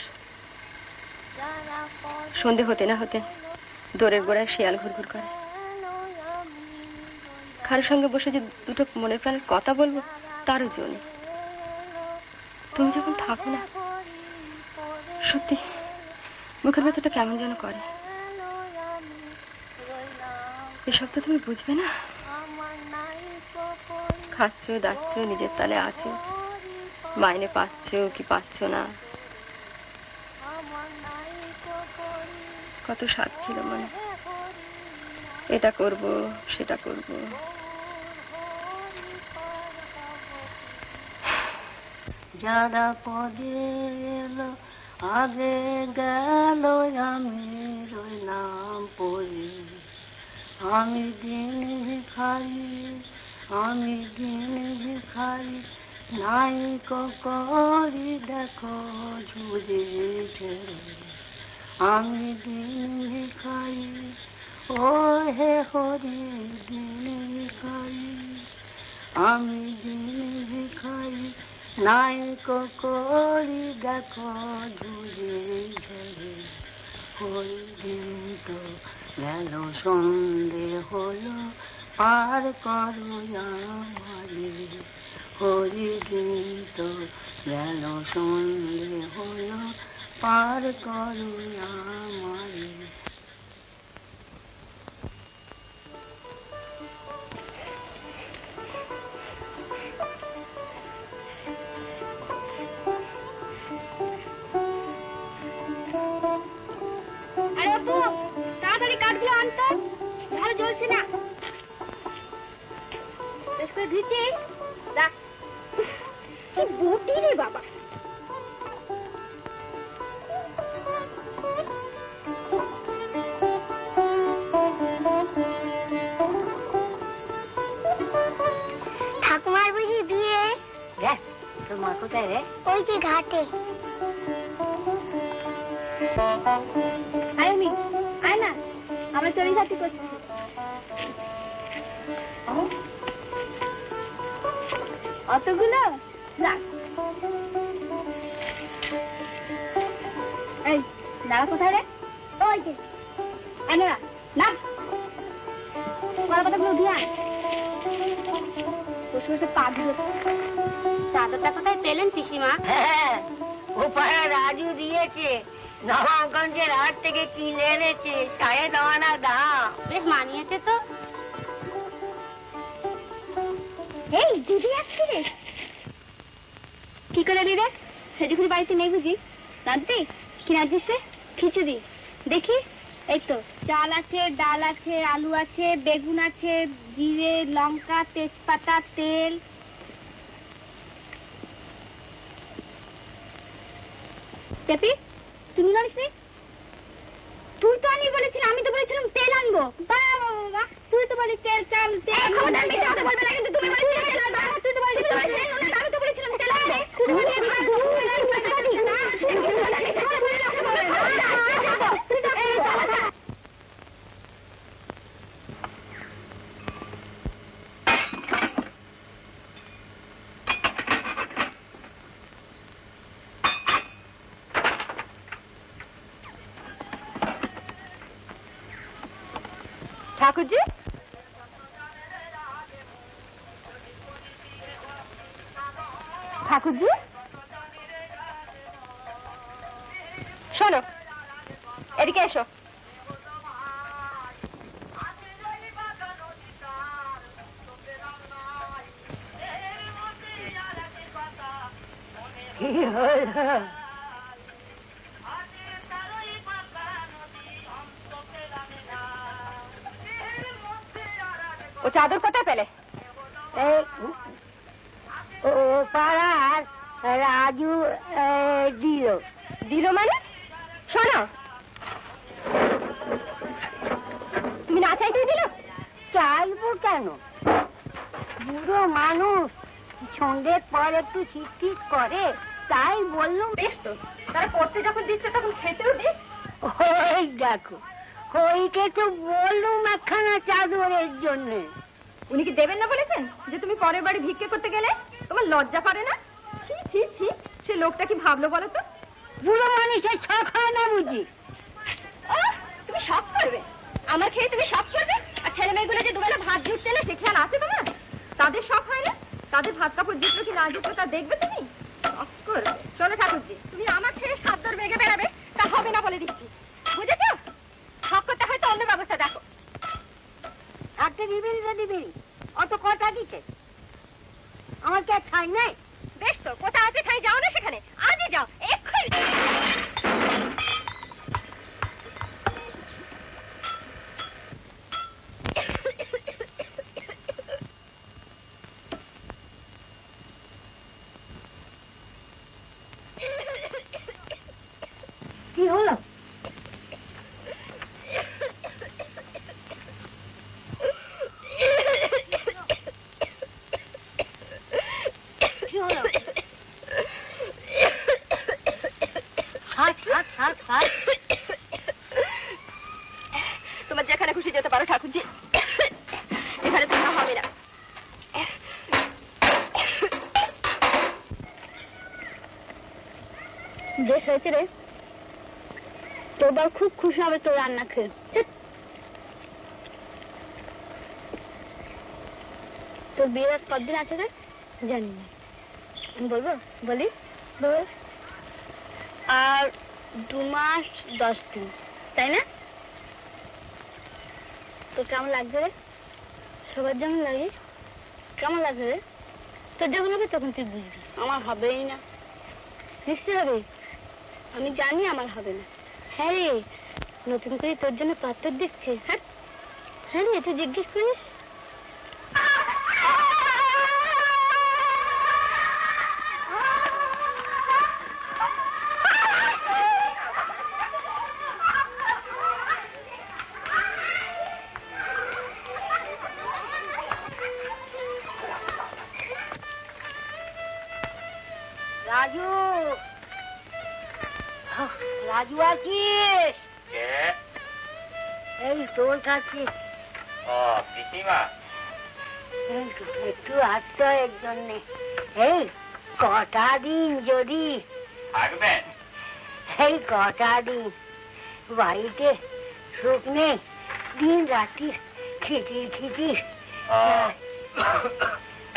সন্ধে হতে না হতে দোরের গোড়ায় শিয়াল ঘুরঘুর করে। কারোর সঙ্গে বসে যে দুটো মনের প্রাণের কথা বলবো, তারও জো নেই। তুমি যখন থাকো না, সত্যি মুখের ভেতরটা কেমন যেন করে। এসব তো তুমি বুঝবে না। খাচ্ছ, দাচ্ছ, নিজের তালে আছো, মাইনে পাচ্ছ কি পাচ্ছ না। কত স্বাদ ছিল মনে, এটা করব সেটা করব। যারা পদে এলো আগে গেল, আমি রইলাম পড়ে। আমি দিন ভিখারি, আমি দিন ভিখারি, নাই করি দেখো ঝুড়ে ঝেড়ে। আমি দিন ভিখারি, ও হে হরি দিন ভিখারি, আমি দিন ভিখারি, নাই করি দেখো ঝুড়ে ঝেড়ে। ওই দিন তো গেল সন্ধে হলো, পার করো আমারে। হরি দিন তো গেল সন্ধে হলো, পার করো আমারে। আরে অপু, তাড়াতাড়ি কাঠগুলো আনতো, ভালো জ্বলছে না। বেশ করে ধুইছিস? রাখ। কি বটি রে বাবা। ঠাকুমার বুঝি বিয়ে? তোর মা কোথায় রে? ওই যে ঘাটে। আয় আমি, আয় না, আমরা চড়িঘাটি করছি। অতগুলো রাখ। এই দাঁড়া, কোথায় রে? ওই যে আয় না, না কলা পাতাগুলো দিয়ে আয়। বসে বসে পা ধুয়ে। চাদরটা কোথায় পেলেন পিসিমা? হ্যাঁ, ওপাড়া রাজু দিয়েছে, নবাবগঞ্জের হাট থেকে কিনে এনেছে, 9.5 আনা দাম। বেশ মানিয়েছে তো। এই দিদি আসছে রে। কি করে এলি রে? সেদিকে বাড়িতে নেই বুঝি? রাঁধবি? কি রাঁধছিস রে? খিচুড়ি। দেখি, এই তো চাল আছে, ডাল আছে, আলু আছে, বেগুন আছে, জিরে, লঙ্কা, তেজপাতা, তেল। চেপি, তুমি জানিস নি? তুই তো আনি বলেছিলি, আমি তো বলেছিলাম তেল আনবো। বাবা তুই তো বলিস তেল চাল তেল। খবরদার মিথ্যে কথা বলবে না কিন্তু, তুমি বলেছিলে তেল আনবো। তুই তো বলেছিলি আমি তো বলেছিলাম তেল আনবো। ঠাকুরজি, ঠাকুরজি শোনো, এদিকে এসো। ও চাদর কোথায় পেলে? এই ও পাড়ার রাজু দিল। দিল মানে? শোনো, তুমি না চাইতেই দিল? চাইবো কেন? বুড়ো মানুষ সন্ধ্যের পর একটু শীত করে, তাই বললুম। বেশ তো, তারা পড়তে যখন দিচ্ছে তখন খেতেও দিস। ওই দেখো, ওইকে তো বললুম একখানা চাদরের জন্য। উনি কি দেবেন না বলেছেন যে তুমি পরের বাড়ি ভিক্ষে করতে গেলে তোমার লজ্জা করে না? ছি ছি ছি, সে লোকটা কি ভাবলো বলো তো? বুড়ো মানুষের শখ হয় না বুঝি? তুমি শখ করবে? আমার খেয়ে তুমি শখ করবে? আর ছেলে মেয়েগুলো যে দুবেলা ভাত জুটছে না, সে খেয়াল আছে তোমার? তাদের শখ হয় না? তাদের ভাত কাপড় জুটলো কি না জুটলো তা দেখবে তুমি? শখ করবে? শোনো ঠাকুরজি, তুমি আমার খেয়ে সাতদর মেঘে বেড়াবে তা হবে না বলে দিচ্ছি, বুঝেছো? শখ করতে হয়তো অন্য ব্যবস্থা দেখো। একটা দিবিনি তো দিবিনি, অত কথা কিসে? আমার কি আর ঠাই নাই? বেশ তো, কোথায় আছে ঠাই, যাও না সেখানে, আজই যাও, এক্ষুনি। কি হলো? কি হলো? হাত হাত হাত হাত। তোমার যেখানে খুশি যেতে পারো ঠাকুরজি, এখানে থাকা হবে না। বেশ হয়েছে রে, তোর বাবা খুব খুশি হবে তোর রান্না খেয়ে। তোর বিয়ের আর কতদিন আছে রে? জানি না। আমি বলবো? বলি বল। আর 2 মাস 10 দিন, তাই না? তোর কেমন লাগছে রে? সবার যেমন লাগে কেমন লাগছে রে? তোর যখন হবে তখন তুই বুঝবি। আমার হবেই না। নিশ্চয় হবে, আমি জানি আমার হবে না। হ্যাঁ রে, নতুন করে তোর জন্য পাত্র দেখছে। হ্যাঁ হ্যাঁ রে, তুই জিজ্ঞেস করিস। রাজু, রাজু আছিস? এই তোর কাছে একটু আসতো এর জন্য। এই কটা দিন যদি থাকবেন? এই কটা দিন বাড়িতে সুখ নেই, দিন রাত্রি খিচির খিচির।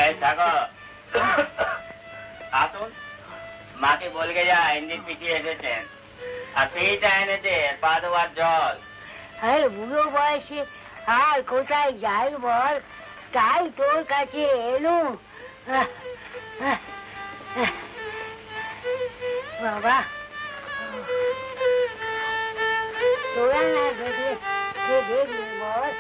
এই থাকো, আসুন। মাকে বলকে যা ইঞ্জিন পিছিয়ে এসেছেন, আর সেইটা এনেছে পা দেওয়ার জল। আর বুড়ো বয়সে আর কোথায় যাই বল, তাই তোর কাছে এলুম। বাবা, তোরা না দেখলে কে দেখবি বল?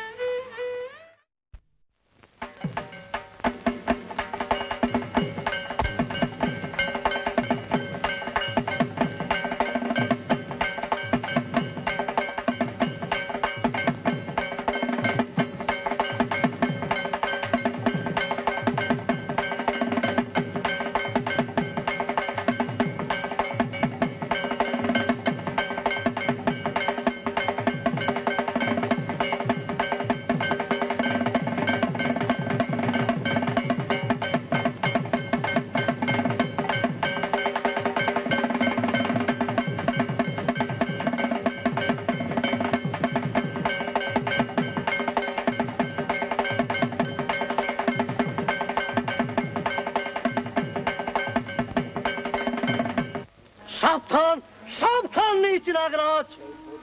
সাবধান সাবধান নিচ নাগরাজ,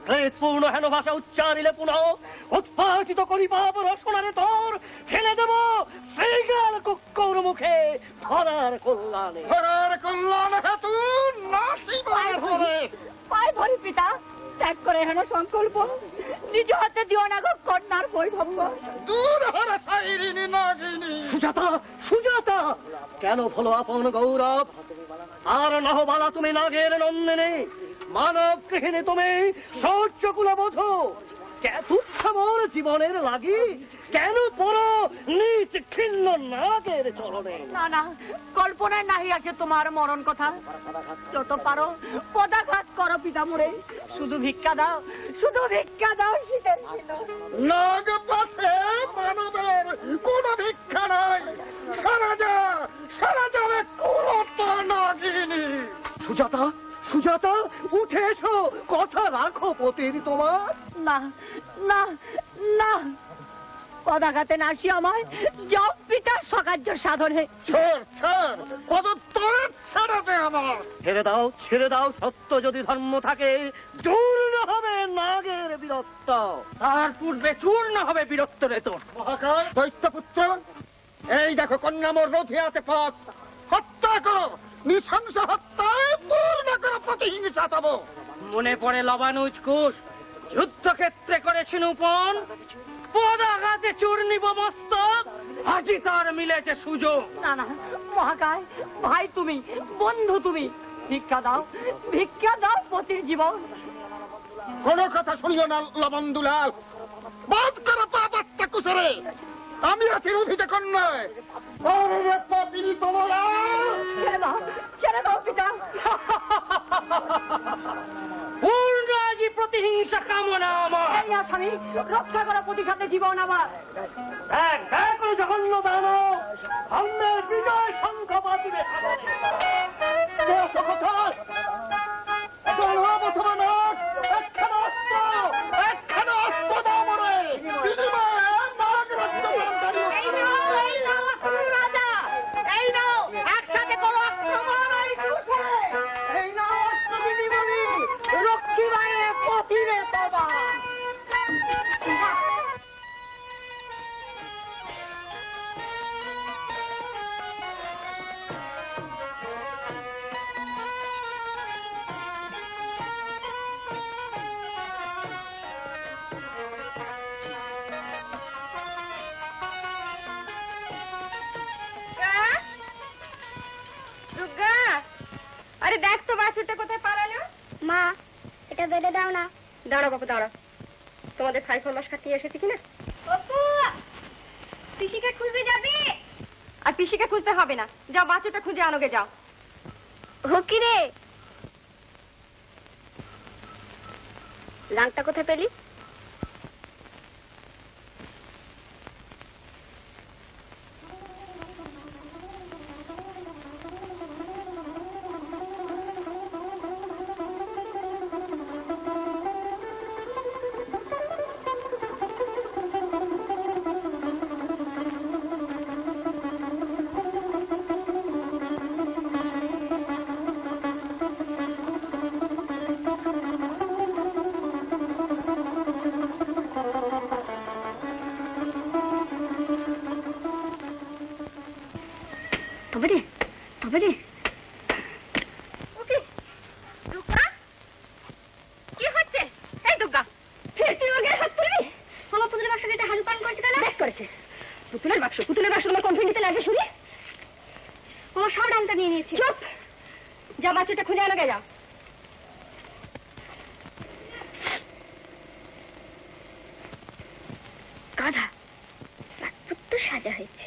প্রেতপূর্ণ হেন ভাষা উচ্চারিলে পুনঃ উৎপাটিত করি পাপ রসনারে তোর ফেলে দেব শ্রীগাল কুক্কর মুখে ধরার কল্যাণে। ধরার কল্যাণ হেতু নাসি বলে পায় ধরি পিতা, ত্যাগ করে হেন সংকল্প, নিজ হাতে দিও না গো কন্যার বৈভব্য। দূর হরে সাইরিনি নাগিনী। সুজাতা সুজাতা, কেন ভলো আপন গৌরব? আর নহবালা তুমি নাগের নন্দিনী, মানব গৃহিণী তুমি সহ্য কুলবোধ। তুচ্ছমর জীবনের লাগি কেন পড়ো নিচ খিন্ন নাগের চরণে? না না, কল্পনায় নাহি আছে তোমার মরণ কথা। যত পারো পদাঘাত করো পিতামরে, শুধু ভিক্ষা দাও, শুধু ভিক্ষা দাও শীতের দিন। নাগ পাশে মানবের কোন ভিক্ষা নাই। সারা যাবে কুলত নাগিনী। সুজাতা সুজাতা, উঠে এসো, কথা রাখো পতির তোমার। না না না, পদাঘাতে নাসি আমায় জব পিতার সকার্য সাধনে। ছাড় পদত্তর ছাড়াতে আমার। ছেড়ে দাও, সত্য যদি ধর্ম থাকে চূর্ণ হবে নাগের বীরত্ব, তার পূর্বে চূর্ণ হবে বীরত্ব রে তোর। মহাকাল দৈত্যপুত্র, এই দেখো কন্যামোর রথিয়াতে পথ। হত্যা করো, নৃশংস হত্যায় পূর্ণ করো প্রতিহিংসা তব। মনে পড়ে লবানুজ কুশ যুদ্ধক্ষেত্রে করেছেন উপন, পদাঘাতে চূর্ণিব মস্তক, আজি তার মিলেছে সুযোগ। না না মহাকায়, ভাই তুমি, বন্ধু তুমি, ভিক্ষা দাও পতির জীবন। কোন কথা শুনিও না লবণদুলাল। বাদ করো পাপাত্তা কুসরে। আমি আছি রুধিত কন্যায়। ছেড়ে দাও পিতা। পূর্ণ আজি প্রতিহিংসা কামনা আমার। এই আসামি, রক্ষা করো প্রতিঘাতে জীবন আমার। এক জঘন্য দানব ধর্মের বিজয় শঙ্খ বাজিবে সামনে। একখানা অস্ত্র দাও মরে। বিনিময়ে নাগ রাজ্য এই নাও, একসাথে করো আক্রমণ। এই নাও অস্ত্র বিনিময়, রক্ষী বায়ে পথিরে বাবা। দুর্গা, আরে দেখ তো বাছুরটা কোথায় পালালো। মা, এটা বেঁধে দাও না। দাঁড়া বাপু দাঁড়া, তোমাদের খাই ফরমাস কাটিয়ে এসেছি কিনা। বাপু, পিসিকে খুঁজতে যাবি? আর পিসিকে খুঁজতে হবে না, যাও বাছুরটা খুঁজে আনোগে যাও। হকি রে, লাংটা কোথায় পেলি? তবে রে ওকে। দুর্গা, কি হচ্ছে? এই দুর্গা, তুই ওর গায়ে হাত তুলবি? আমার পুতুলের বাক্স কেটে হাজু পান করেছে কেন? বেশ করেছে। পুতুলের বাক্স তোমার কোন নিতে লাগে শুনি? আমার সব ডানটা নিয়ে নিয়েছি। চুপ, যা বাচ্চাটা খুঁজে আনো গে যাও। গাধা, রাজপুত্র সাজা হয়েছে।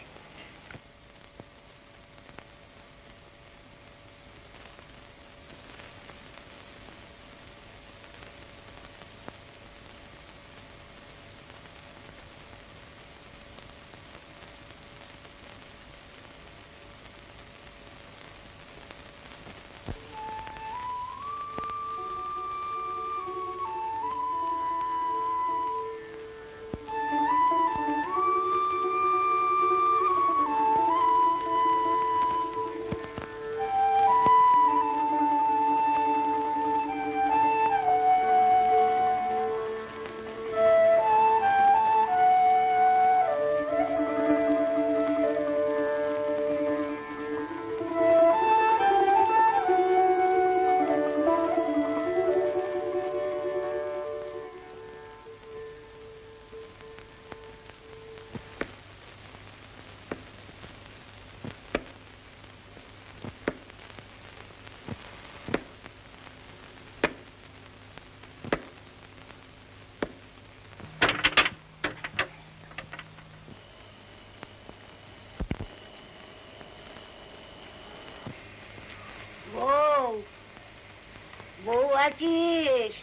আছিস?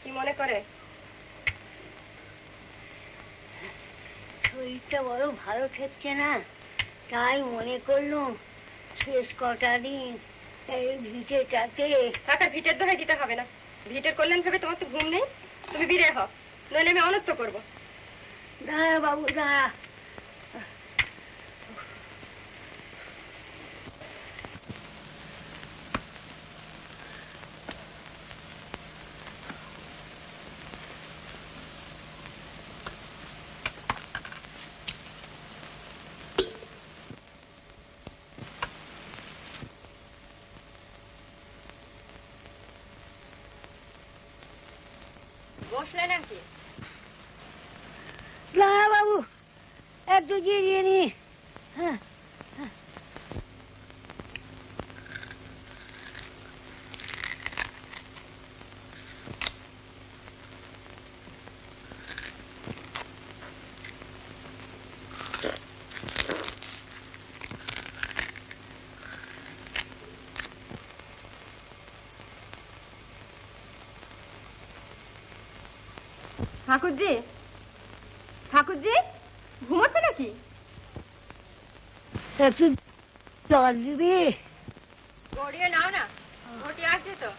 কি মনে করে? শরীরটা বড় ভালো থাকছে না, তাই মনে করলুম শেষ কটা দিন এই ভিটেটাকে। টাকা ভিটের দোহাই দিতে হবে না। ভিটের কল্যাণ ভেবে তোমার তো ঘুম নেই। তুমি বিরে হও, নইলে আমি অনর্থ করবো। দাঁড়া বাবু দাঁড়া। বসলে নাকি? দাঁড়া বাবু, একটু জিরিয়ে নি। হ্যাঁ ঠাকুরজি, ঠাকুরজি, ঘুমোচ্ছে নাকি? একটু জল দিবি? গড়িয়ে নাও না, ঘটি আসছে তো।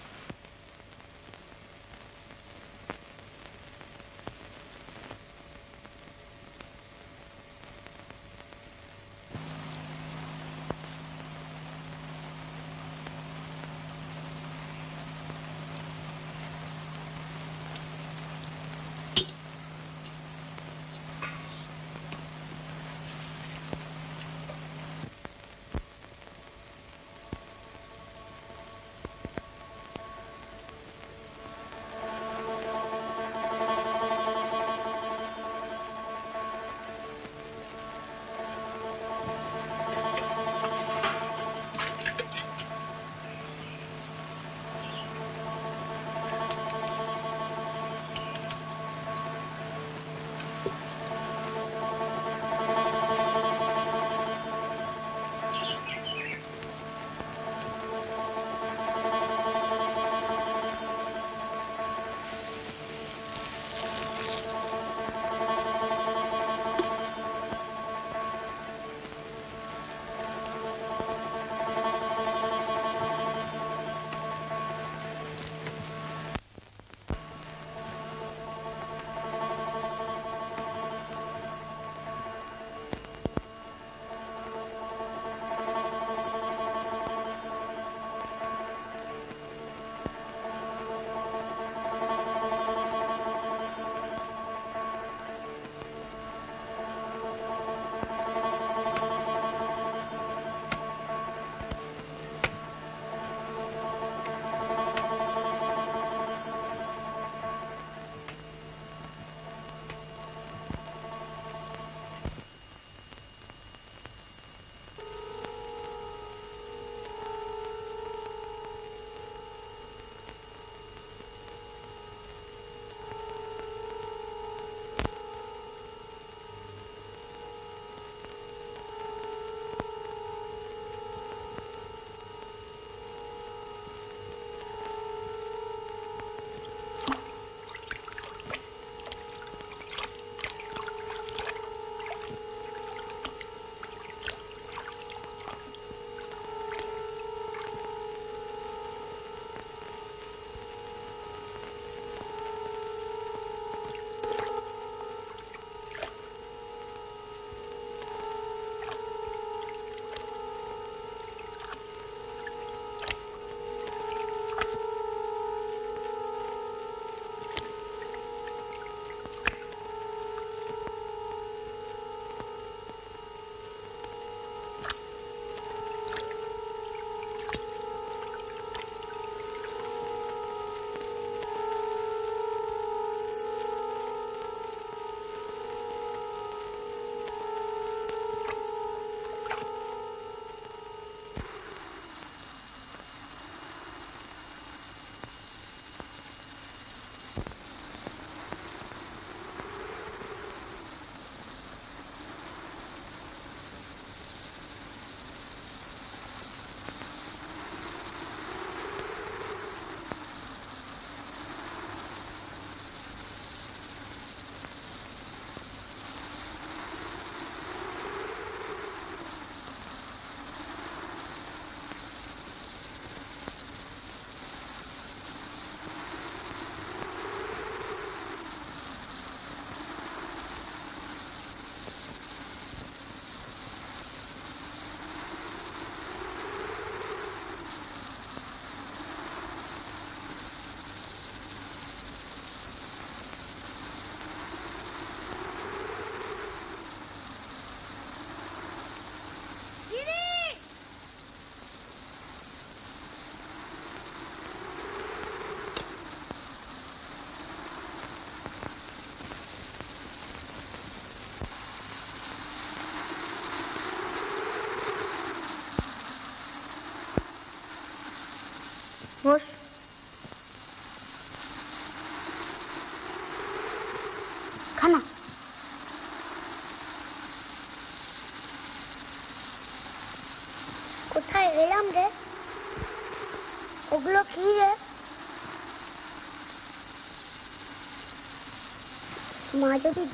বস। খানা। কোথায় এলাম রে? ওগুলো কি রে? মা যদি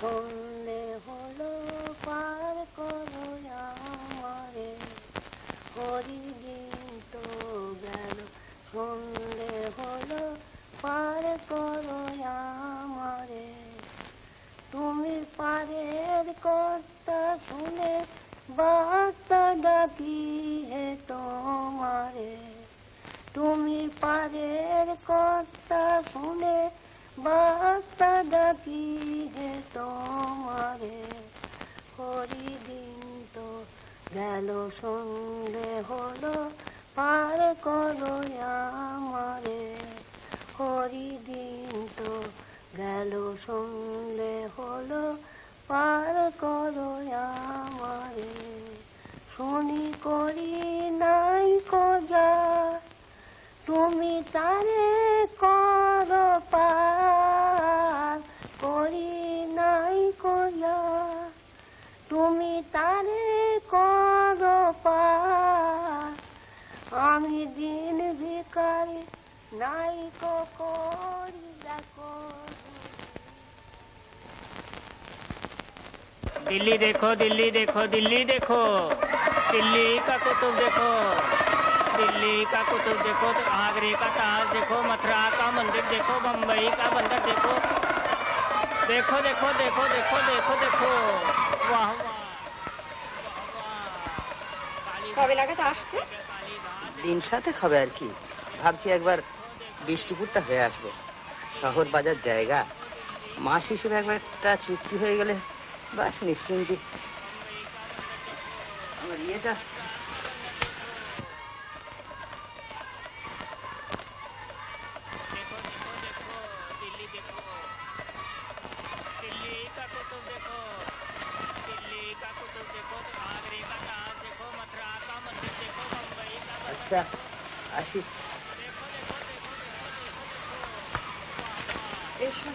সন্ধে হলো পার করো আমারে, হরিদিন তো গেল। সন্ধে হলো পার করো আমারে, তুমি পারের কর্তা শুনে বার্তা ডাকি হে তোমারে। তুমি পারের কর্তা শুনে বার্তা ডাকি হে তোমারে, হরিদিন তো গেল। সন্ধে হলো পার করো আমারে, হরিদিন তো গেল। সন্ধে হলো পার করো আমারে, শুনি করি নাই খোঁজা, তুমি তারে করো পার। করি নাই খোঁজা, তুমি তারে করো পার। আমি দিন ভিখারি নাই করি দেখো। दिल्ली देखो दिल्ली देखो दिल्ली देखो, दिल्ली का कुतुब देखो, दिल्ली का कुतुब देखो, तो आगरे का ताज देखो, मथुरा का मंदिर देखो, बम्बई का बंदर देखो, देखो देखो देखो देखो देखो देखो, वाह वाह কবে নাগাদ আসছে? দিন সাথে খাবে আর কি, ভাবছি একবার বিষ্ণুপুরটা হয়ে আসবো। শহর বাজার জায়গা, মাস হিসেবে একবার একটা চুক্তি হয়ে গেলে বাস নিশ্চিন্তি। আমার ইয়েটা আচ্ছা আসি। এসো।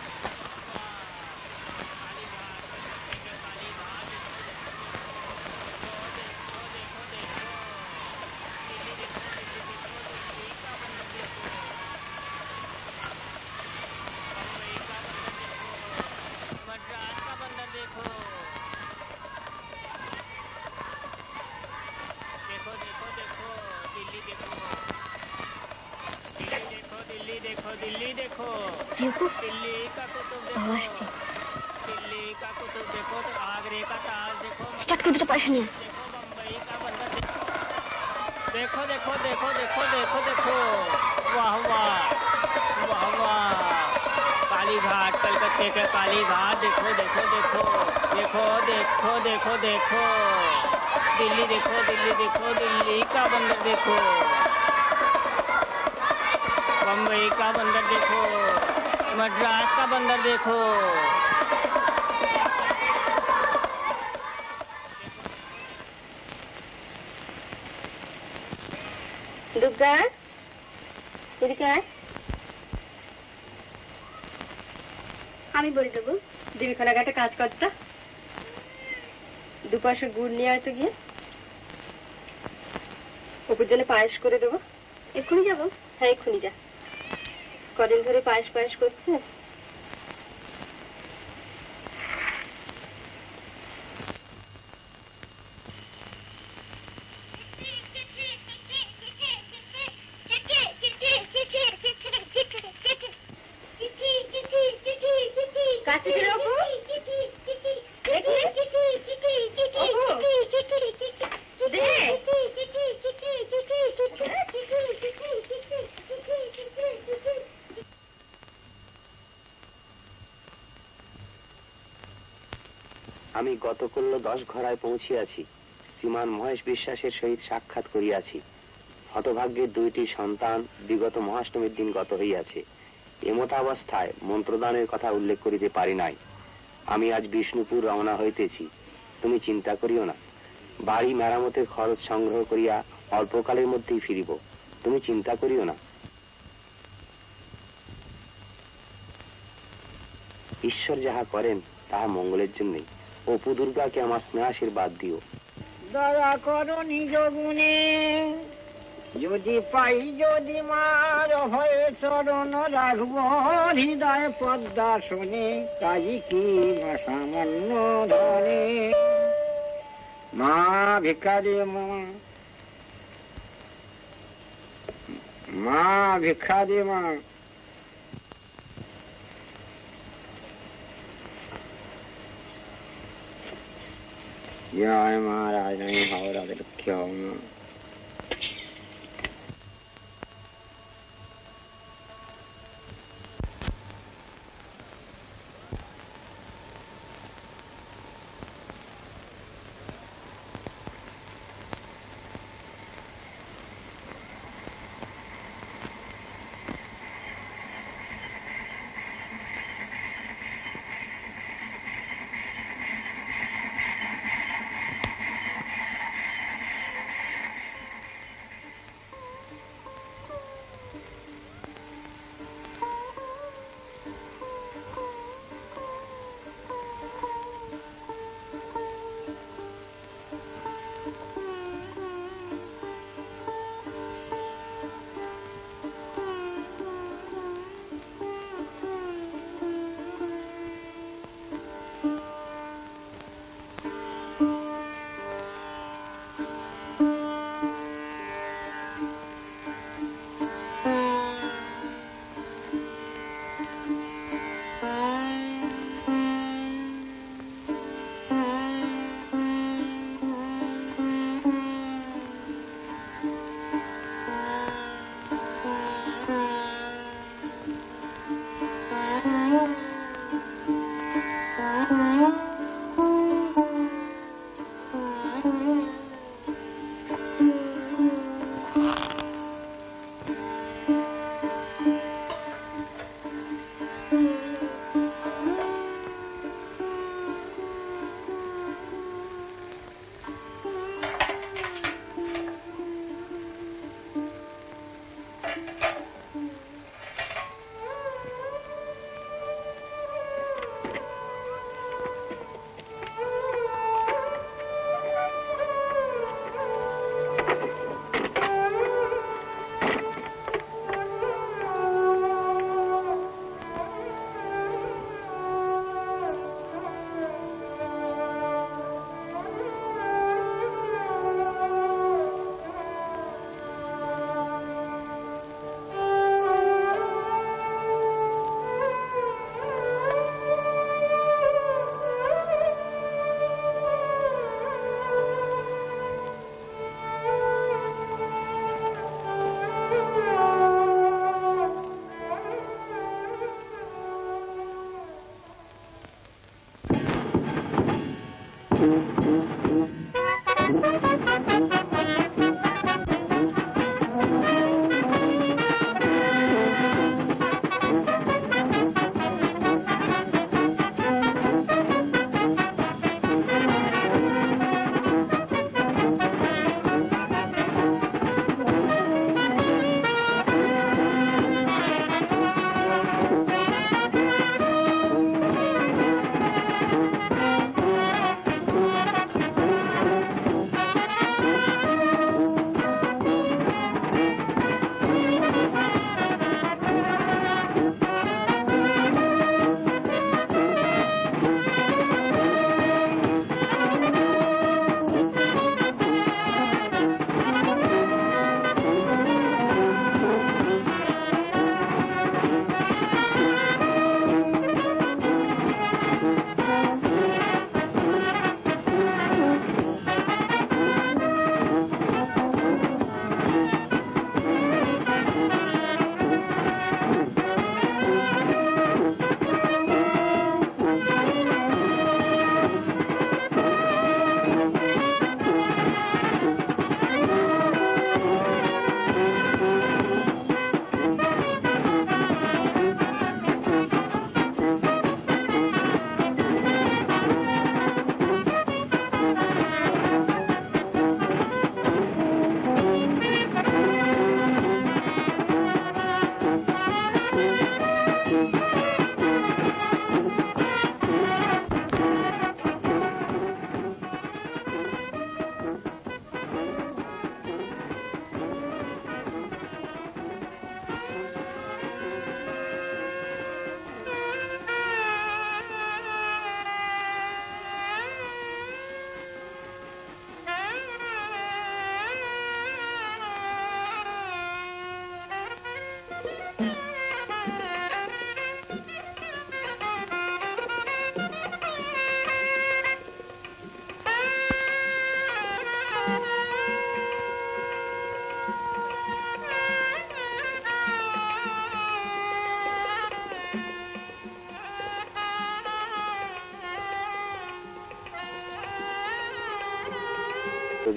दिल्ली देखो, दिल्ली का कुतुब देखो, दिल्ली का कुतुब देखो, तो आगरे का ताज देखो, স্টার্ট করে দুটো পয়সা নিয়ে। देखो बम्बई का बंदर देखो, देखो देखो देखो देखो देखो, वाह वाह वाह वाह, काली घाट कलकत्ते के काली घाट देखो देखो देखो देखो देखो देखो देखो, दिल्ली देखो दिल्ली देखो, दिल्ली का बंदर देखो, बम्बई का बंदर देखो, मद्रास का बंदर देखो, দুর্গা এদিকে আয়। আমি বলে দেবো। দিবিখানা ঘাটে কাজ করতে 2 পয়সা গুড় নিয়ে আয় তো গিয়ে, অপুর জন্য পায়েস করে দেবো। এক্ষুনি যাবো। হ্যাঁ এক্ষুনি যা, কদিন ধরে পায়েস পায়েস করছে। কাছে ফিরে অপু, দেখি অপু দে। আমি গতকল্য 10 ঘরায় পৌঁছিয়াছি, শ্রীমান মহেশ বিশ্বাসের সহিত সাক্ষাৎ করিয়াছি। হতভাগ্যের 2টি সন্তান বিগত মহাষ্টমীর দিন গত হইয়াছে। এমতাবস্থায় মন্ত্রদানের কথা উল্লেখ করিতে পারি নাই। আমি আজ বিষ্ণুপুর রওনা হইতেছি, তুমি চিন্তা করিও না। বাড়ি মেরামতের খরচ সংগ্রহ করিয়া অল্পকালের মধ্যেই ফিরিব, তুমি চিন্তা করিও না। ঈশ্বর যাহা করেন তাহা মঙ্গলের জন্যই। অপু দুর্গাকে আমার স্নেহাশীর্বাদ দিও। দয়া করো নিজ গুণে, যদি পাই যদি মার হয়ে চরণ রাখব, হৃদয় পদ্মা শুনে কাজী কি সামান্য ধরে। মা ভিখারি মা ভিখারি মা, জয় মহারাজ হাওড়া লক্ষ্য।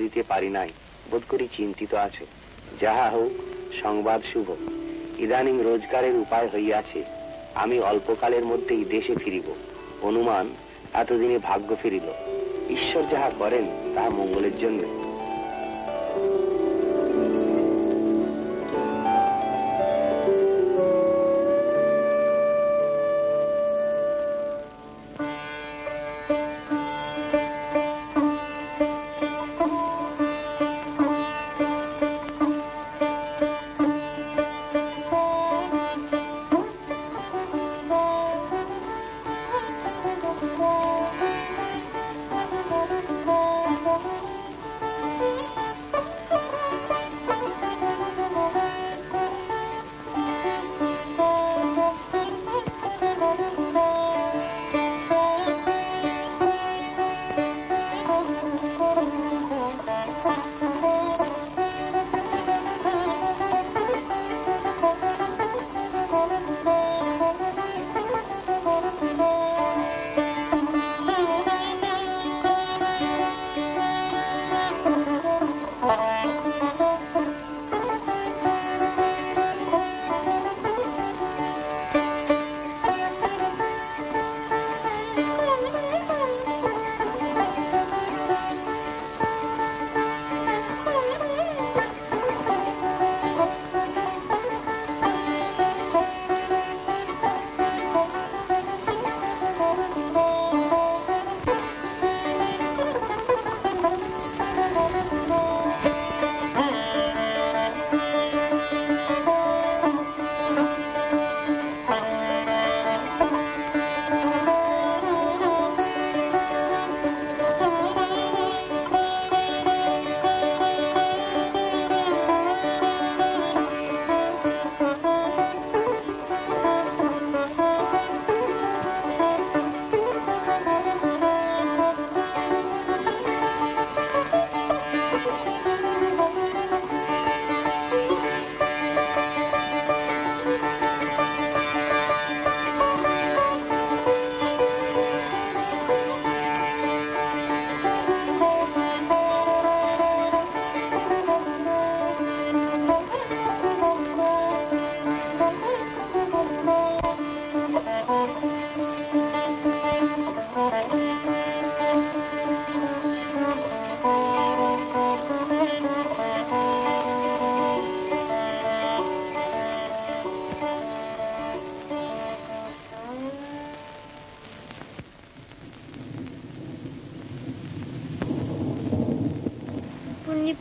দিতে পারি নাই, বোধ করি চিন্তিত আছে। যাহা হোক, সংবাদ শুভ। ইদানিং রোজগারের উপায় হইয়াছে, আমি অল্পকালের মধ্যেই দেশে ফিরিব। অনুমান এতদিনে ভাগ্য ফিরিল। ঈশ্বর যাহা করেন তাহা মঙ্গলের জন্য।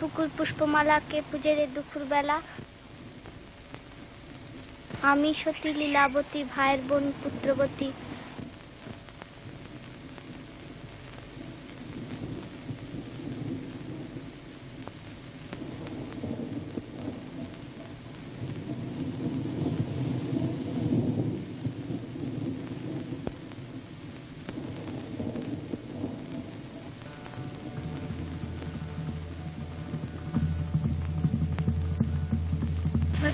পুকুর পুষ্পমালাকে পূজের দুপুর বেলা আমি সতী লীলাবতী ভাইয়ের বোন পুত্রবতী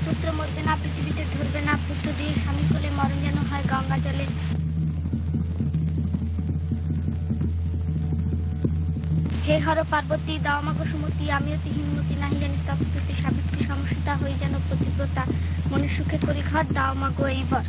পুত্র মরবে না, পৃথিবীতে ধরবে না, পুত্র দিয়ে স্বামী কোলে মরণ যেন হয় গঙ্গা জলে। হে হর পার্বতী, দাও আমাকে সুমতি, আমি অতি হিমমতি, নাহি জানি তপস্তি, সাবিত্রী সমস্যা হয়ে যেন পতিব্রতা, মনে সুখে করি ঘর, দাও মাগো এইবার।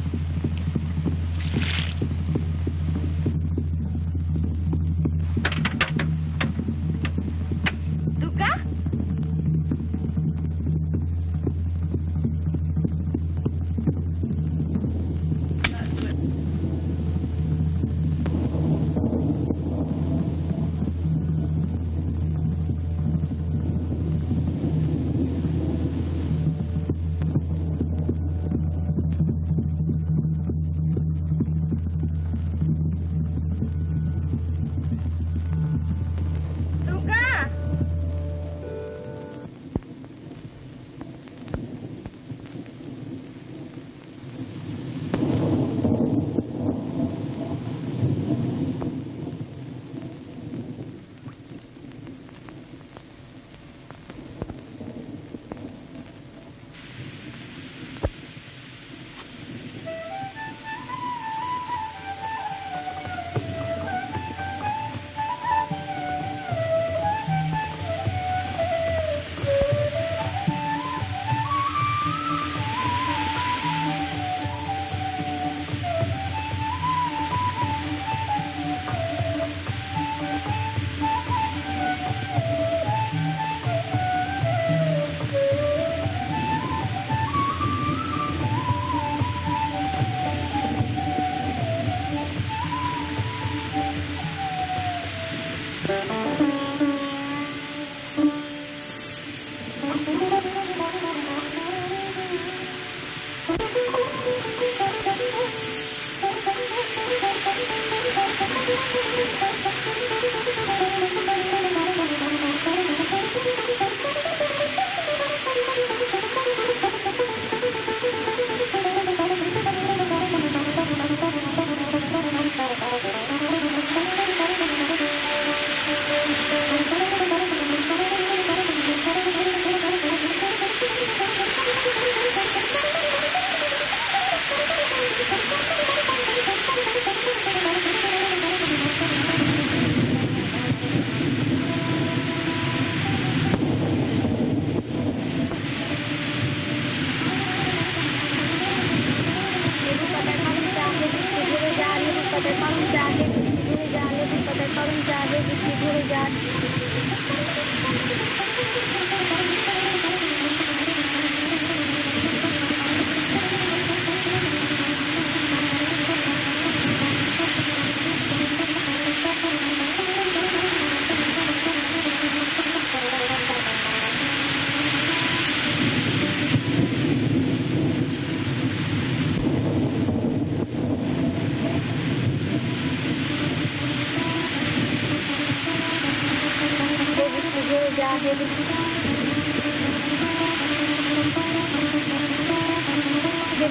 ধরে যাক।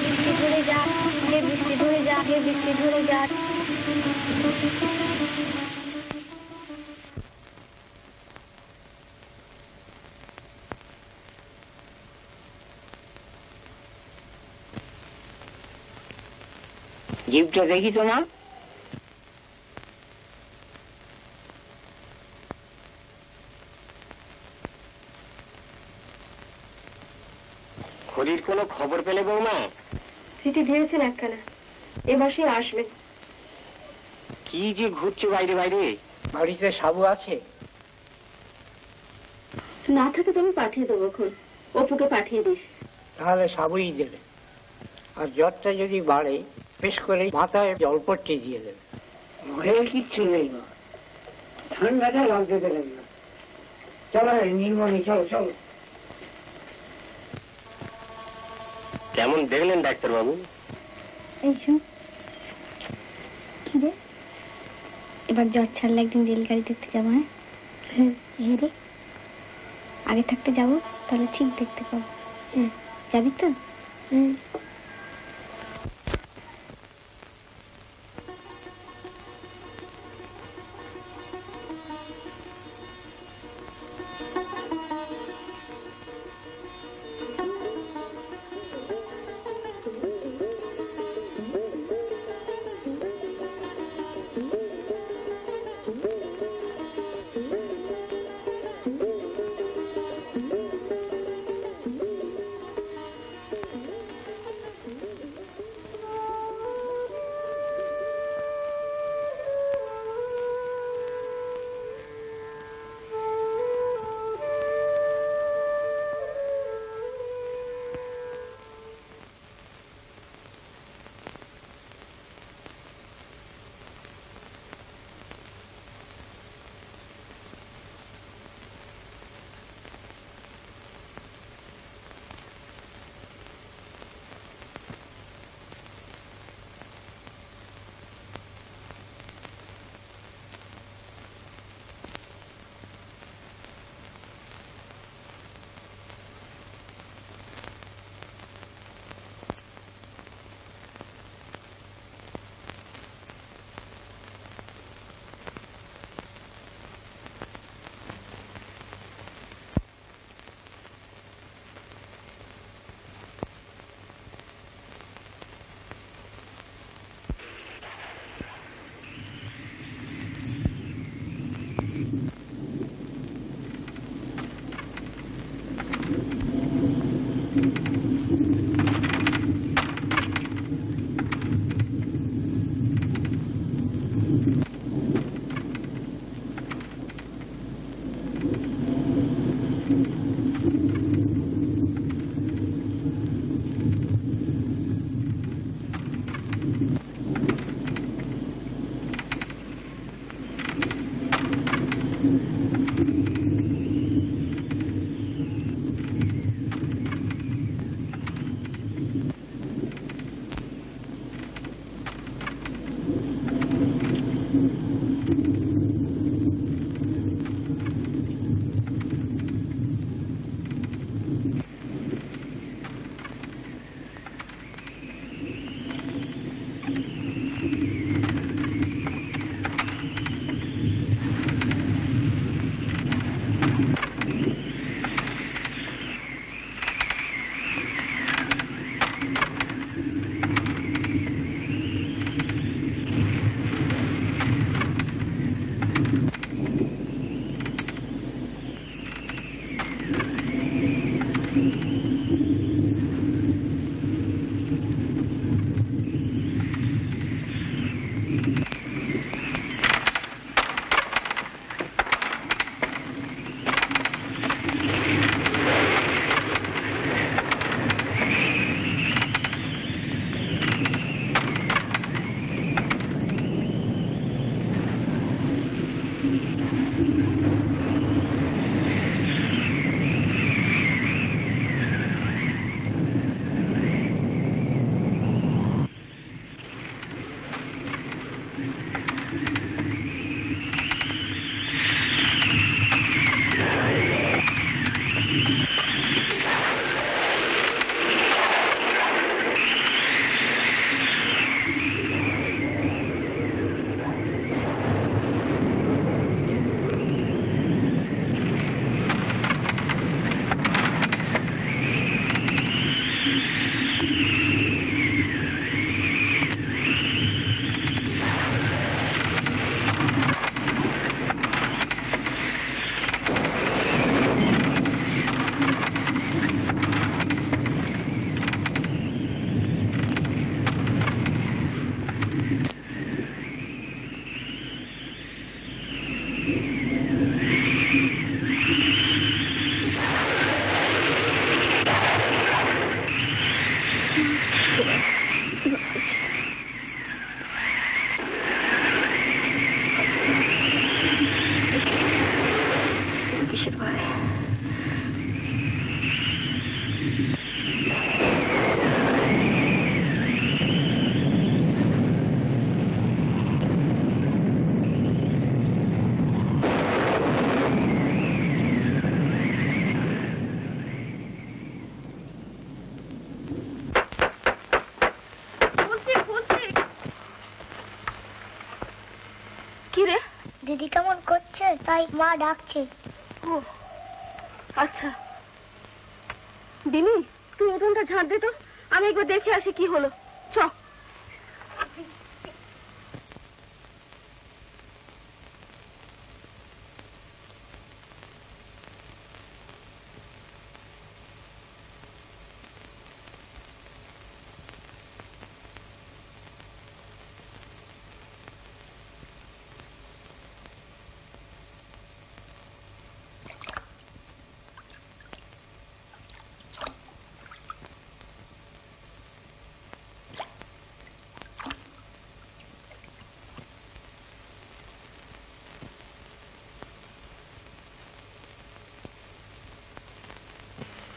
বৃষ্টি ধরে যাক, বৃষ্টি ধরে যাক, বৃষ্টি ধরে যাক। জিপটা দেখি তো মা। খড়ির কোনো খবর পেলে বৌমা? চিঠি দিয়েছেন একখানা, এবার সে আসবেন। কি যে ঘুরছে বাইরে বাইরে। বাড়িতে সাবু আছে? না থাকে তুমি পাঠিয়ে দেবো, এখন অপুকে পাঠিয়ে দিস। তাহলে সাবুই দেবে। আর জ্বরটা যদি বাড়ে বেশ করে মাথায় জলপট্টি দিয়ে দেবে। ভয়ে কিচ্ছু নেই, ঠান্ডাটা লাগতে দেবেন না। চলো নীলমণি, চলো চলো। কেমন দেখলেন ডাক্তার বাবু? এই শোন, কি রে, এবার জ্বর ছাড়লে একদিন রেলগাড়ি দেখতে যাবো। হ্যাঁ হ্যাঁ রে, আগে থাকতে যাবো, তাহলে ঠিক দেখতে পাবো। হ্যাঁ যাবি তো? হুম। দিদি কেমন করছে তাই মা ডাকছে। ও আচ্ছা দিনি, তুই উঠোনটা ঝাঁট দে তো, আমি একবার দেখে আসি কি হলো। চ।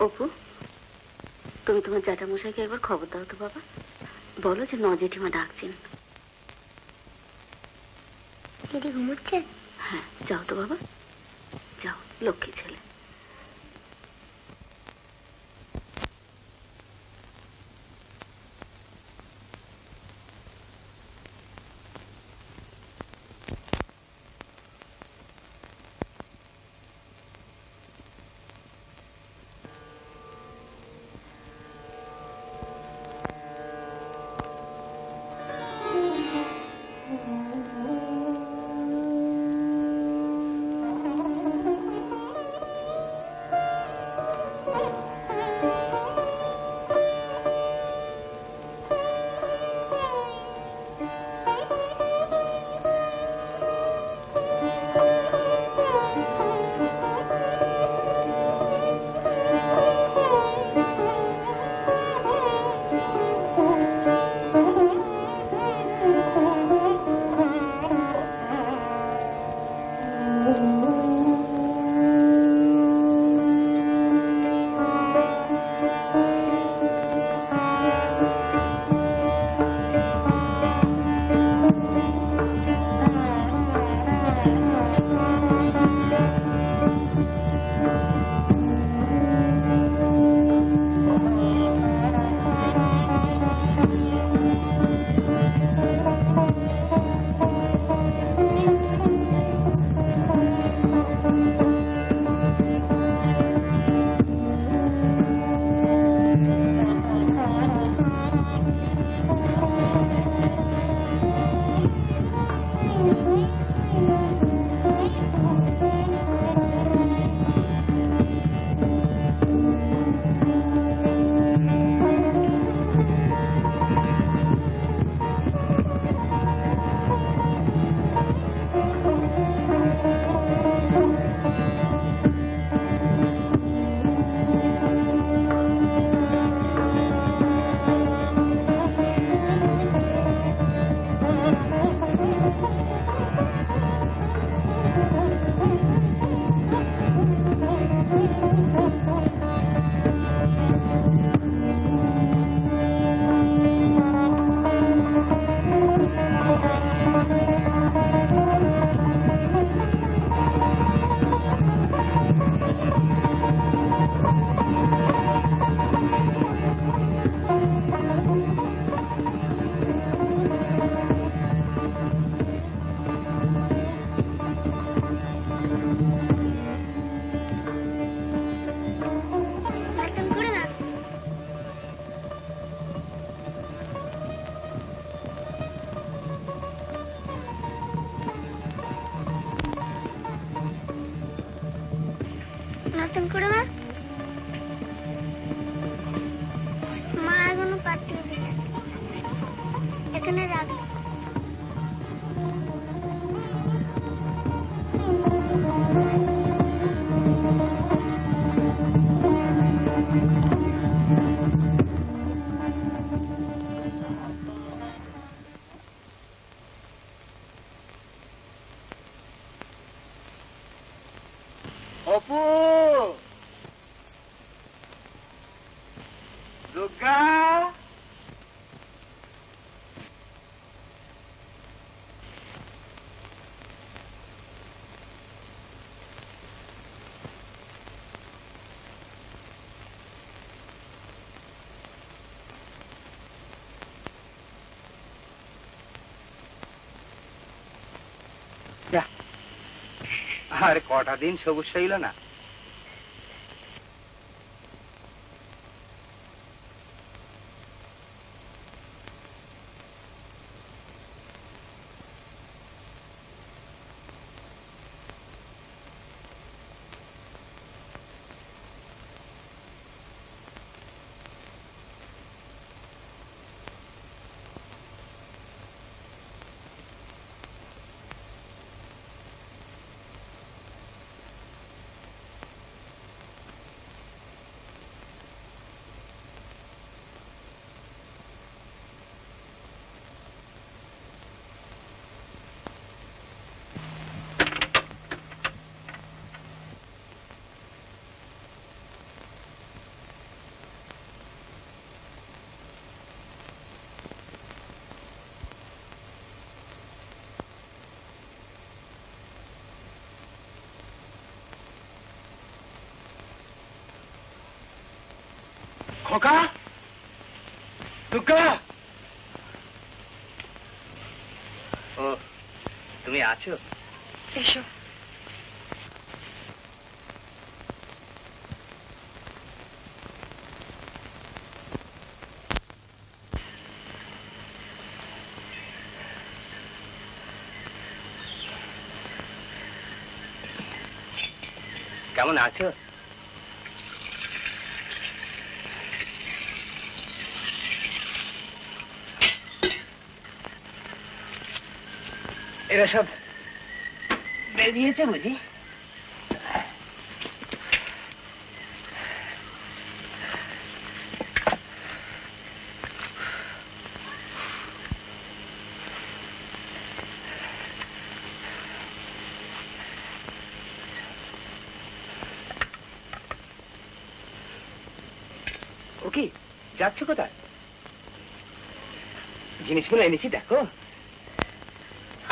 অপু, তুমি তোমার জ্যাঠামশাইকে একবার খবর দাও তো বাবা, বলো যে জেঠিমা ডাকছেন। দিদি ঘুমোচ্ছে? হ্যাঁ যাও তো বাবা, যাও, লক্ষ্মী ছেলে। নতুন করে মা এখনো পাঠিয়ে দিচ্ছে, এখানে রাখি। অপু, দুর্গা, আর কটা দিন সবুজ হইল না। খোকা, দুর্গা, ও তুমি আছো? এসো। কেমন আছো? এরা সব বেরিয়েছে বুঝি? ও কি যাচ্ছ কোথায়? জিনিসগুলো এনেছি দেখো।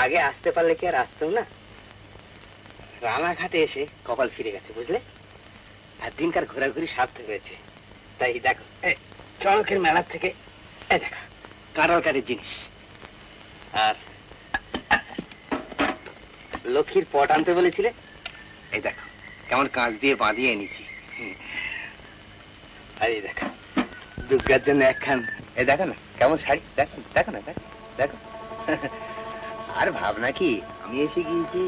আগে আসতে পারলে কি আর আসতেও না। রানাঘাটে এসে কপাল ফিরে গেছে বুঝলে। আর দিনকার ঘোরাঘুরি সার্থক হয়েছে। তাই দেখো চড়কের মেলার থেকে দেখো কাঁড়ালকারের জিনিস। আর লক্ষ্মীর পট আনতে বলেছিলে, এই দেখো কেমন কাঁচ দিয়ে বাঁধিয়ে এনেছি। আর এই দেখো দুর্গার জন্য একখান, এই দেখো না কেমন শাড়ি, দেখো দেখো না দেখো দেখো। আর ভাবনা কি আমি এসে গিয়েছি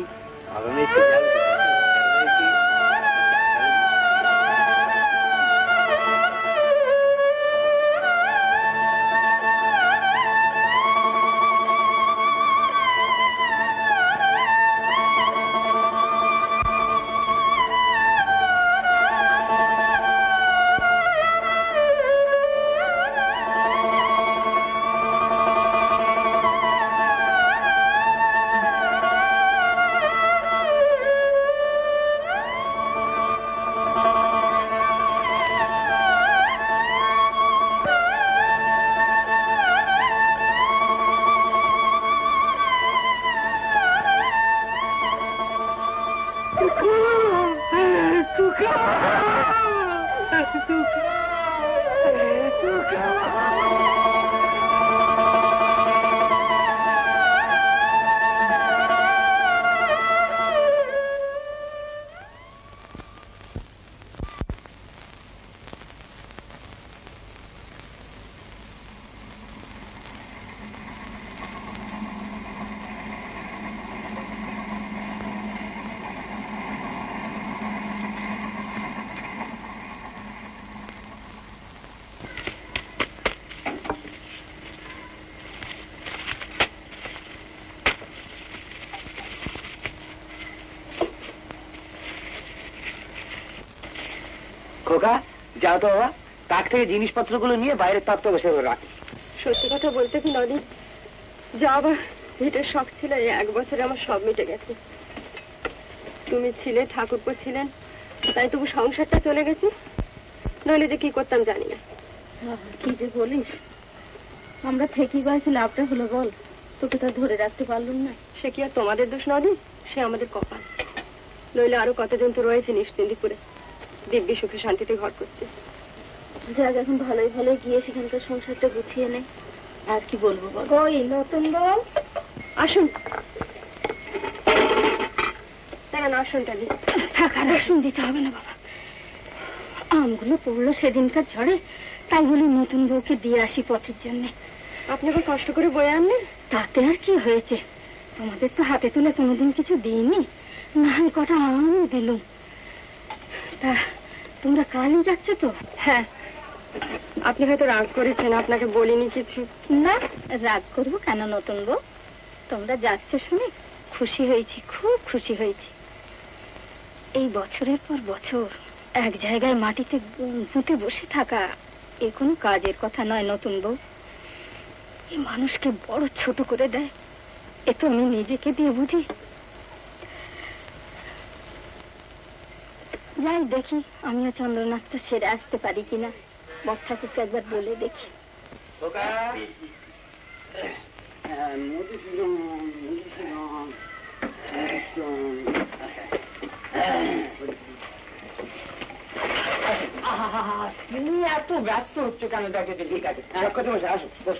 খোকা। যাও তো বাবা, তাক থেকে জিনিসপত্রগুলো নিয়ে বাইরের তাপটা বসে রাখি। সত্যি কথা বলতে কি নদী, যা আবার ভিটের শখ ছিল, এই 1 বছরে আমার সব মিটে গেছে। তুমি ছিলে, ঠাকুরপো ছিলেন, তাই তবু সংসারটা চলে গেছে। নইলে যে কি করতাম জানি না। কি যে বলিস, আমরা থেকেই বাড়ছে লাভটা হলো বল, তোকে তো ধরে রাখতে পারলাম না। সে কি আর তোমাদের দোষ নদী, সে আমাদের কপাল। নইলে আরো কতজন তো রয়েছে নিশ্চিন্তিপুরে, দিব্যি সুখে শান্তিতে ঘর করছে। যাক, এখন ভালোই ভালোই গিয়ে সেখানকার সংসারটা গুছিয়ে নেই। আর কি বলবো বল। ওই নতুন বল, আসুন। তারা রসুনটা দিই। থাক, আর রসুন দিতে হবে না বাবা। আমগুলো পড়লো সেদিনকার ঝড়ে, তাই বলি নতুন বউকে দিয়ে আসি পথের জন্য। আপনাকে কষ্ট করে বয়ে আনলেন, তাতে আর কি হয়েছে? তোমাদের তো হাতে তুলে কোনোদিন কিছু দিইনি, না হয় কটা আমও দিলুম। তা তোমরা কালই যাচ্ছ তো? হ্যাঁ। আপনি হয়তো রাগ করেছেন, আপনাকে বলিনি কিছু। না, রাগ করবো কেন নতুন বউ? তোমরা যাচ্ছ শুনে খুশি হয়েছি, খুব খুশি হয়েছি। এই বছরের পর বছর এক জায়গায় মাটিতে পুঁতে বসে থাকা এ কোনো কাজের কথা নয় নতুন বউ। এই মানুষকে বড় ছোট করে দেয়, এ তো আমি নিজেকে দিয়ে বুঝি। যাই দেখি আমিও চন্দ্রনাথটা সেরে আসতে পারি কিনা। বর্ষাকে একবার বলে দেখি। তুমি এত ব্যস্ত হচ্ছে কেন? দেখে ঠিক আছে, কথা বসে আসো, বস।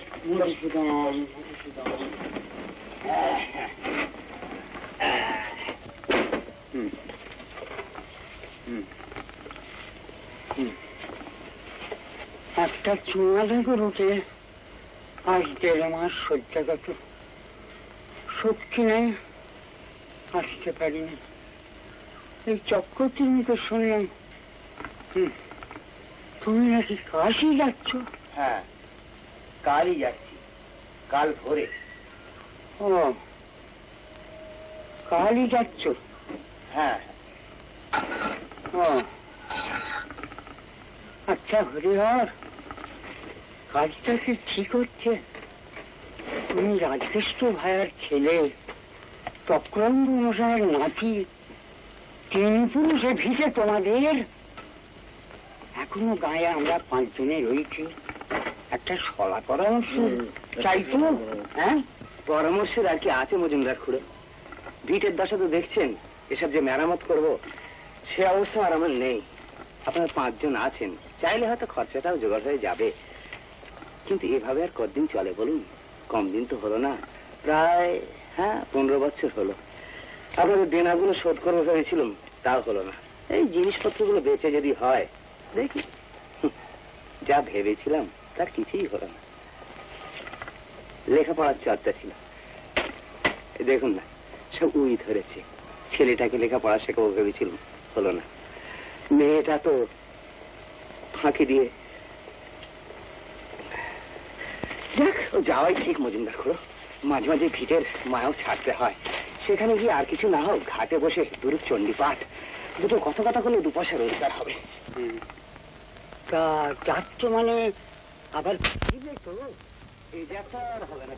একটা চুনা দেখো রুটে আজ 1.5 মাস শয্যাগত, শক্তি নেই, আসতে পারিনি। এই চক্রবর্তীর শুনলাম তুমি নাকি কাশি যাচ্ছ। হ্যাঁ, কালই যাচ্ছি, কাল ভোরে। ও, কালই যাচ্ছ? হ্যাঁ। ও আচ্ছা হরিহর, কাজটা কি ঠিক হচ্ছে? তুমি রাজকৃষ্ণ ভাইয়ার ছেলে, চক্রান্ত মশাইয়ের নাতি, 3 পুরুষে ভিটে তোমাদের। এখনো গায়ে আমরা 5 জনে রয়েছি, একটা সলা পরামর্শ চাইতো। হ্যাঁ, পরামর্শের আর কি আছে মজুমদার খুড়ো? ভিটের দশা তো দেখছেন, এসব যে মেরামত করব সে অবস্থা আর আমার নেই। আপনার 5 জন আছেন, চাইলে হয়তো খরচাটাও জোগাড় হয়ে যাবে, কিন্তু এভাবে আর কতদিন চলে বলুন? কম দিন তো হলো না, প্রায় 15 বছর হলো। আপনাদের দেনাগুলো শোধ করবো ভেবেছিলাম, তাও হলো না। এই জিনিসপত্রগুলো বেচে যদি হয় দেখি। যা ভেবেছিলাম তার কিছুই হলো না। লেখাপড়ার চর্চা ছিল, দেখুন না সব উই ধরেছে। ছেলেটাকে লেখাপড়া শেখাবো ভেবেছিলাম, হলো না। মেয়েটা তো ফাঁকি দিয়ে, দেখ ও যাওয়াই ঠিক মজুমদার খুড়ো। মাঝে মাঝে ভিটের মায়াও ছাড়তে হয়। সেখানে গিয়ে আর কিছু না হোক, ঘাটে বসে দুরূপ চণ্ডী পাঠ, দুটো কথা করলে 2 পয়সা রোজগার হবে। তা যাচ্ছ মানে আবার ফিরবে তো? এই যাত্রা আর হবে না।